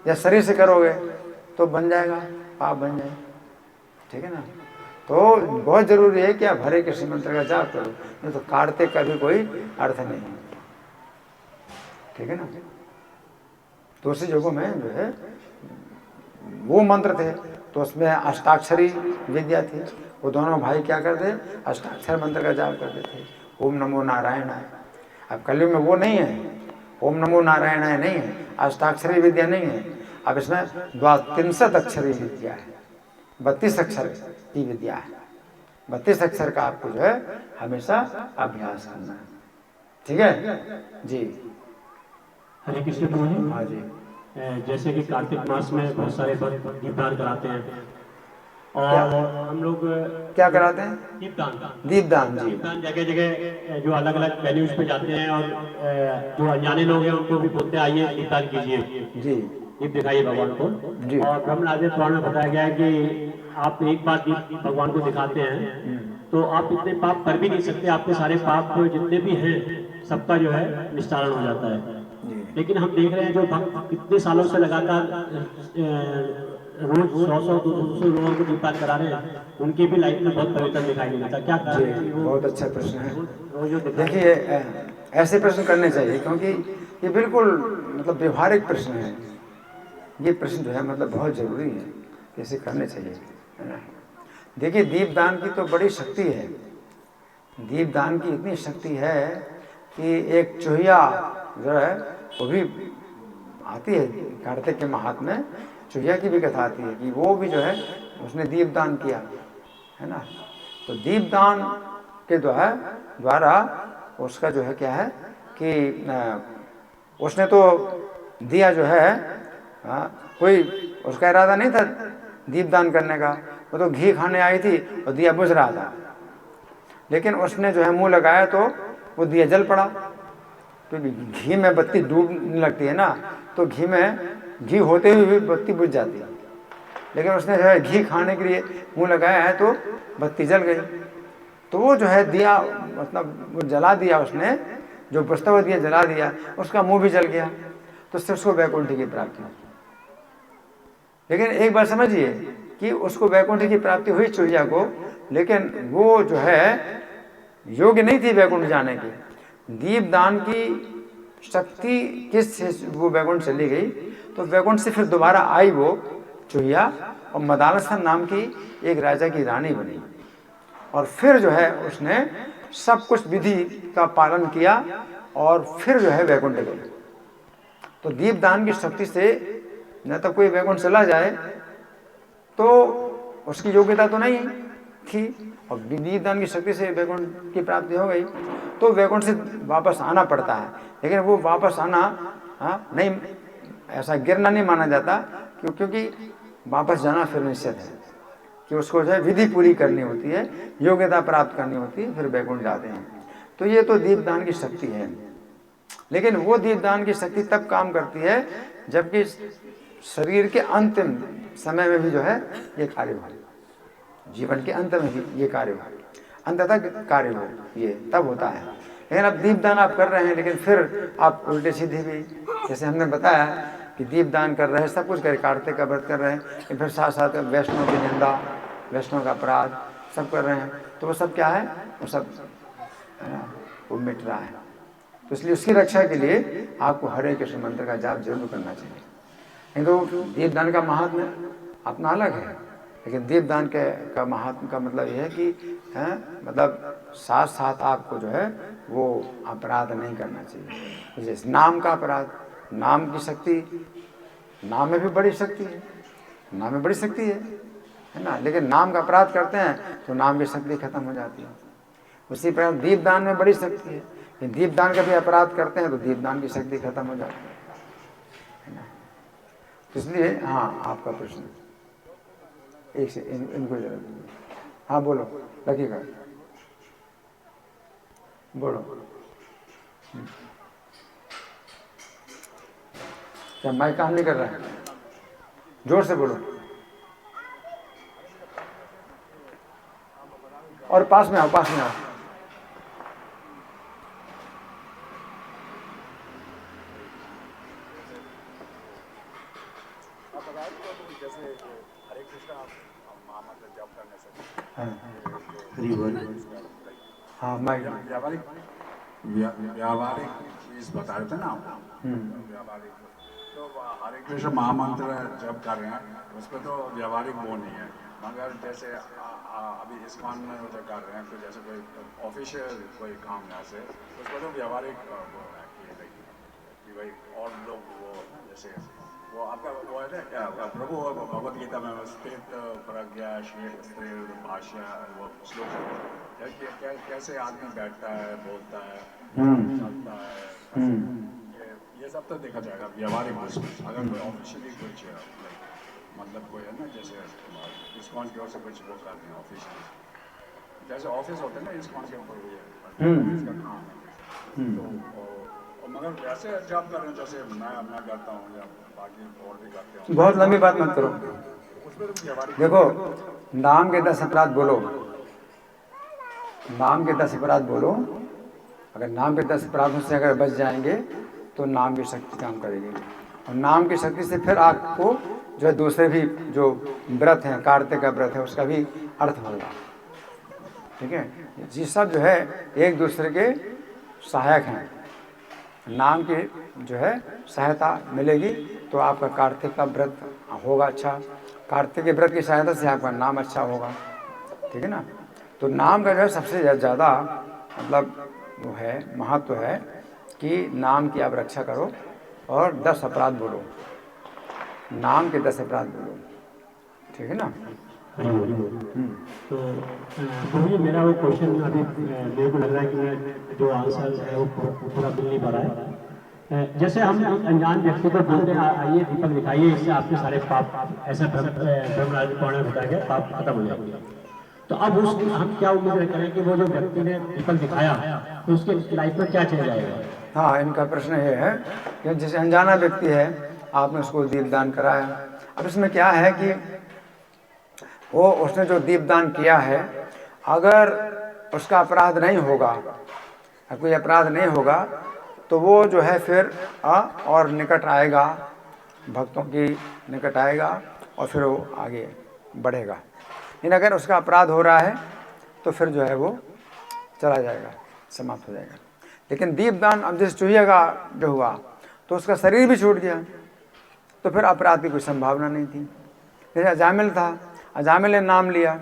या शरीर से करोगे तो बन जाएगा, पाप बन जाएगा। ठीक है ना। तो बहुत जरूरी है कि आप हरे कृष्ण मंत्र का जाप करो, नहीं तो कार्तिक का भी कोई अर्थ नहीं है। ठीक है ना। दूसरी जगहों में जो है वो मंत्र थे तो उसमें अष्टाक्षरी विद्या थी, वो दोनों भाई क्या करते, अष्टाक्षर मंत्र का जाप करते थे, ओम नमो नारायणाय। अब कलयुग में वो नहीं है, ओम नमो नारायणाय नहीं है, अष्टाक्षरी विद्या नहीं है। अब इसमें 32 अक्षरी विद्या है, 32 अक्षर की विद्या है। 32 अक्षर का आपको जो है हमेशा अभ्यास करना है। ठीक है जी। हरे कृष्ण प्रभु जी। हाँ जी। जैसे कि कार्तिक मास में बहुत सारे भक्त दीपदान कराते हैं और हम लोग क्या कराते हैं, दीपदान दीपदान। जी दीपदान जगह जगह जो अलग अलग वेन्यूज पे जाते हैं और जो अनजाने लोग हैं उनको भी बोलते हैं आइए दीपदान कीजिए, जी दीप दिखाइए भगवान को। जी। और ब्रह्मराज पुराण में बताया गया है कि आप एक बार दीप भगवान को दिखाते हैं तो आप इतने पाप कर भी नहीं सकते, आपके सारे पाप जितने भी हैं सबका जो है निस्तारण हो जाता है। लेकिन हम देख रहे हैं जो भक्त कितने सालों से लगातार रोज 100-200 लोगों को दीपदान करा रहे हैं, उनकी भी लाइफ में बहुत परिवर्तन दिखाई नहीं देता। क्या जी, बहुत अच्छा प्रश्न है। देखिए ऐसे प्रश्न करने चाहिए क्योंकि ये बिल्कुल मतलब व्यवहारिक प्रश्न है। ये प्रश्न जो है मतलब बहुत जरूरी है, इसे करने चाहिए, है ना। देखिए दीपदान की तो बड़ी शक्ति है, दीपदान की इतनी शक्ति है कि एक चूहिया जो है वो भी आती है कार्तिक के महात्म्य में, चूहिया की भी कथा आती है कि वो भी जो है उसने दीपदान किया, है ना। तो दीपदान के द्वारा उसका जो है क्या है कि उसने तो दिया जो है, कोई उसका इरादा नहीं था दीपदान करने का, वो तो घी खाने आई थी और दिया बुझ रहा था, लेकिन उसने जो है मुंह लगाया तो वो दिया जल पड़ा। क्योंकि घी में बत्ती डूबने लगती है ना, तो घी होते हुए भी बत्ती बुझ जाती है, लेकिन उसने जो है घी खाने के लिए मुंह लगाया है तो बत्ती जल गई। तो वो जो है दिया मतलब वो जला दिया, उसने जो बुझता हुआ दिया जला दिया, उसका मुंह भी जल गया, तो उससे उसको वैकुंठ की प्राप्ति हुई। लेकिन एक बार समझिए कि उसको वैकुंठ की प्राप्ति हुई चूहिया को, लेकिन वो जो है योग्य नहीं थी वैकुंठ जाने की। दीपदान की शक्ति किस से वो वैकुंठ चली गई, तो वैकुंठ से फिर दोबारा आई वो चूहिया और मदालस्थान नाम की एक राजा की रानी बनी, और फिर जो है उसने सब कुछ विधि का पालन किया और फिर जो है वैकुंठ गई। तो दीपदान की शक्ति से न तो कोई वैकुंठ चला जाए तो उसकी योग्यता तो नहीं थी, और दीपदान की शक्ति से वैकुंठ की प्राप्ति हो गई तो वैकुंठ से वापस आना पड़ता है। लेकिन वो वापस आना नहीं, ऐसा गिरना नहीं माना जाता, क्योंकि वापस जाना फिर निश्चित है कि उसको जो है विधि पूरी करनी होती है, योग्यता प्राप्त करनी होती है, फिर वैकुंठ जाते हैं। तो ये तो दीपदान की शक्ति है। लेकिन वो दीपदान की शक्ति तब काम करती है जबकि शरीर के अंतिम समय में भी जो है ये कार्य हो, जीवन के अंत में भी ये कार्य हो, अंत तक कार्य हो, ये तब होता है। लेकिन अब दीपदान आप कर रहे हैं, लेकिन फिर आप उल्टे सीधे भी, जैसे हमने बताया कि दीपदान कर रहे हैं, सब कुछ कर, कार्तिक का व्रत कर रहे हैं, फिर साथ साथ वैष्णव की निंदा, वैष्णव का अपराध सब कर रहे हैं, तो वो सब क्या है, वो सब वो मिट रहा है। तो इसलिए उसकी रक्षा के लिए आपको हरे कृष्ण मंत्र का जाप जरूर करना चाहिए। नहीं तो दीपदान का महात्म्य अपना अलग है, लेकिन दीपदान का महात्म्य का मतलब यह है कि मतलब साथ साथ आपको जो है वो अपराध नहीं करना चाहिए। जैसे नाम का अपराध, नाम की शक्ति, नाम में भी बड़ी शक्ति है, नाम में बड़ी शक्ति है ना, लेकिन नाम का अपराध करते हैं तो नाम की शक्ति खत्म हो जाती है। उसी प्रकार दीपदान में बड़ी शक्ति है, लेकिन दीपदान का भी अपराध करते हैं तो दीपदान की शक्ति खत्म हो जाती है ना। तो इसलिए हाँ, आपका प्रश्न एक से इनको जरा, हाँ बोलो, लकीका। बोलो। क्या माइक काम नहीं कर रहा है? जोर से बोलो। और पास में आओ, पास में आओ। हाँ माइक। व्यावहारिक चीज बता रहे थे ना आप, व्यावहारिक तो हरे कृष्ण महामंत्र जब कर रहे हैं उसमें तो व्यावहारिक वो नहीं है, मगर जैसे अभी इस्कॉन में जो कर रहे हैं तो जैसे कोई ऑफिशियल कोई काम है ऐसे उसमें तो व्यावहारिक वो है कि भाई और लोग वो जैसे वो आपका वो है ना क्या प्रभु भगवद गीता में स्थित प्रज्ञा स्थिर भाष्य वो श्लोक कैसे आदमी बैठता है, बोलता है, चलता है, ये सब तो देखा जाएगा व्यावहारिक उसमें। अगर कोई ऑफिशियली कुछ मतलब कोई है ना जैसे इस्कॉन की ओर से कुछ वो करते हैं ऑफिशियली, जैसे ऑफिस होते हैं ना इस्कॉन के ऊपर ये इसका काम है तो मगर वैसे जॉब कर रहे हैं जैसे मैं करता हूँ या बाकी और भी करते हैं। बहुत लंबी बात मत करो। उसमें तो व्यावहारिक देखो, नाम के 10 अपराध बोलो, नाम के 10 अपराध बोलो। अगर नाम के 10 अपराधों से अगर बच जाएंगे तो नाम की शक्ति काम करेगी, और नाम की शक्ति से फिर आपको जो है दूसरे भी जो व्रत हैं, कार्तिक का व्रत है, उसका भी अर्थ होगा। ठीक है, ये सब जो है एक दूसरे के सहायक हैं। नाम की जो है सहायता मिलेगी तो आपका कार्तिक का व्रत होगा अच्छा, कार्तिक के व्रत की सहायता से आपका नाम अच्छा होगा। ठीक है ना, तो नाम का जो है सबसे ज़्यादा मतलब वो है महत्व है कि नाम की आप रक्षा करो और 10 अपराध बोलो, नाम के 10 अपराध बोलो। ठीक है ना। तो प्रभु जी मेरा वो क्वेश्चन अभी मेरे को लग रहा है कि मैं जो आंसर है वो पूरा मिल नहीं पा रहा है। जैसे हम अनजान व्यक्ति को बोलते हैं आइए दीपक दिखाइए, इससे आपके सारे पाप ऐसा ब्रह्मराज पौने बताया गया पाप खत्म हो जाएंगे। तो अब उस हम क्या उम्मीद करें कि वो जो व्यक्ति ने दीपक दिखाया तो उसके लाइफ में क्या चेंज आएगा? हाँ, इनका प्रश्न ये है कि जैसे अनजाना व्यक्ति है, आपने उसको दीपदान कराया। अब इसमें क्या है कि वो उसने जो दीपदान किया है, अगर उसका अपराध नहीं होगा, कोई अपराध नहीं होगा तो वो जो है फिर और निकट आएगा, भक्तों की निकट आएगा और फिर वो आगे बढ़ेगा। लेकिन अगर उसका अपराध हो रहा है तो फिर जो है वो चला जाएगा, समाप्त हो जाएगा। लेकिन दीपदान अब जैसे चूहिया का जो हुआ तो उसका शरीर भी छूट गया, तो फिर अपराध की कोई संभावना नहीं थी। जैसे अजामिल था, अजामिल ने नाम लिया,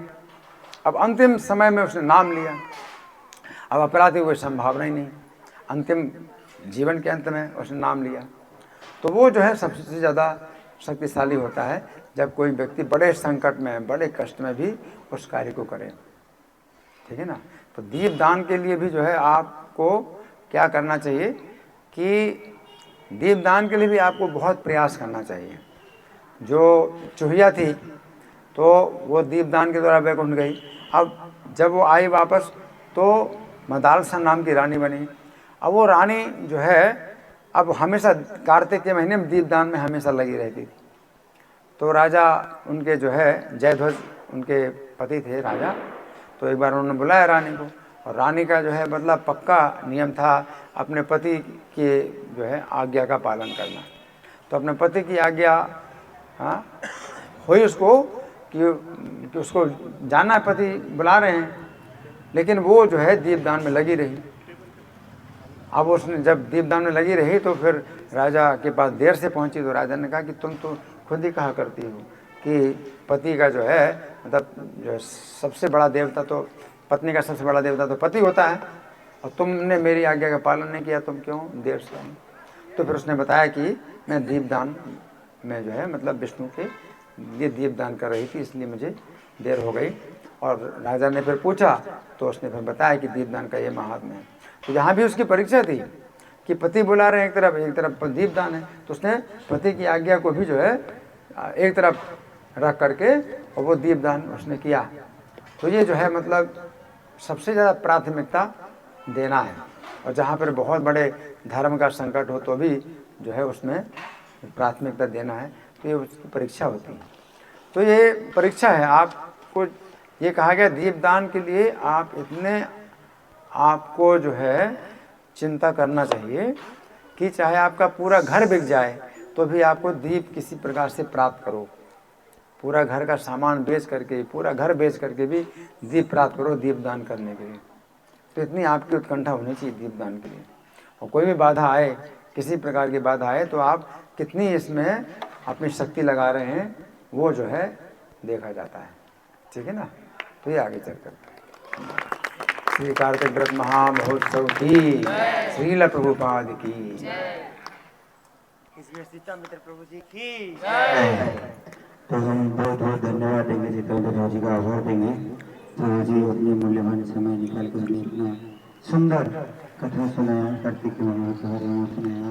अब अंतिम समय में उसने नाम लिया, अब अपराध की कोई संभावना ही नहीं, अंतिम जीवन के अंत में उसने नाम लिया। तो वो जो है सबसे ज़्यादा शक्तिशाली होता है जब कोई व्यक्ति बड़े संकट में, बड़े कष्ट में भी उस कार्य को करे। ठीक है ना। तो दीपदान के लिए भी जो है आपको क्या करना चाहिए कि दीपदान के लिए भी आपको बहुत प्रयास करना चाहिए। जो चूहिया थी तो वो दीपदान के द्वारा वैकुंठ गई। अब जब वो आई वापस तो मदालसा नाम की रानी बनी। अब वो रानी जो है अब हमेशा कार्तिक के महीने में दीपदान में हमेशा लगी रहती थी। तो राजा उनके जो है जयध्वज उनके पति थे राजा, तो एक बार उन्होंने बुलाया रानी को, और रानी का जो है मतलब पक्का नियम था अपने पति के जो है आज्ञा का पालन करना। तो अपने पति की आज्ञा हुई उसको कि उसको जाना है, पति बुला रहे हैं, लेकिन वो जो है दीपदान में लगी रही। अब उसने जब दीपदान में लगी रही तो फिर राजा के पास देर से पहुंची, तो राजा ने कहा कि तुम तो खुद ही कहा करती हो कि पति का जो है मतलब जो सबसे बड़ा देवता तो पत्नी का सबसे बड़ा देवता तो पति होता है, और तुमने मेरी आज्ञा का पालन नहीं किया, तुम क्यों देर से आई? तो फिर उसने बताया कि मैं दीपदान में जो है मतलब विष्णु के लिए दीपदान कर रही थी, इसलिए मुझे देर हो गई। और राजा ने फिर पूछा तो उसने फिर बताया कि दीपदान का ये महात्म्य है। तो यहाँ भी उसकी परीक्षा थी कि पति बुला रहे हैं एक तरफ दीपदान है, तो उसने पति की आज्ञा को भी जो है एक तरफ रख करके और वो दीपदान उसने किया। तो ये जो है मतलब सबसे ज़्यादा प्राथमिकता देना है। और जहाँ पर बहुत बड़े धर्म का संकट हो तो भी जो है उसमें प्राथमिकता देना है, तो ये उसकी परीक्षा होती है। तो ये परीक्षा है। आपको ये कहा गया दीपदान के लिए आप इतने आपको जो है चिंता करना चाहिए कि चाहे आपका पूरा घर बिक जाए तो भी आपको दीप किसी प्रकार से प्राप्त करो। पूरा घर का सामान बेच करके, पूरा घर बेच करके भी दीप प्राप्त करो दीपदान करने के लिए। तो इतनी आपकी उत्कंठा होनी चाहिए दीपदान के लिए। और कोई भी बाधा आए, किसी प्रकार की बाधा आए, तो आप कितनी इसमें अपनी शक्ति लगा रहे हैं वो जो है देखा जाता है। ठीक है ना। तो ये आगे चलकर श्री कार्तिक व्रत महामहोत्सव की, श्रील प्रभुपाद की, मित्र प्रभु जी की। तो हम बहुत बहुत धन्यवाद देंगे जितेंद्र जी का आभार देंगे। तो जी अपने मूल्यवान समय निकाल कर अपना सुंदर कथा सुनाया, कार्तिक के महोत्सव सुनाया।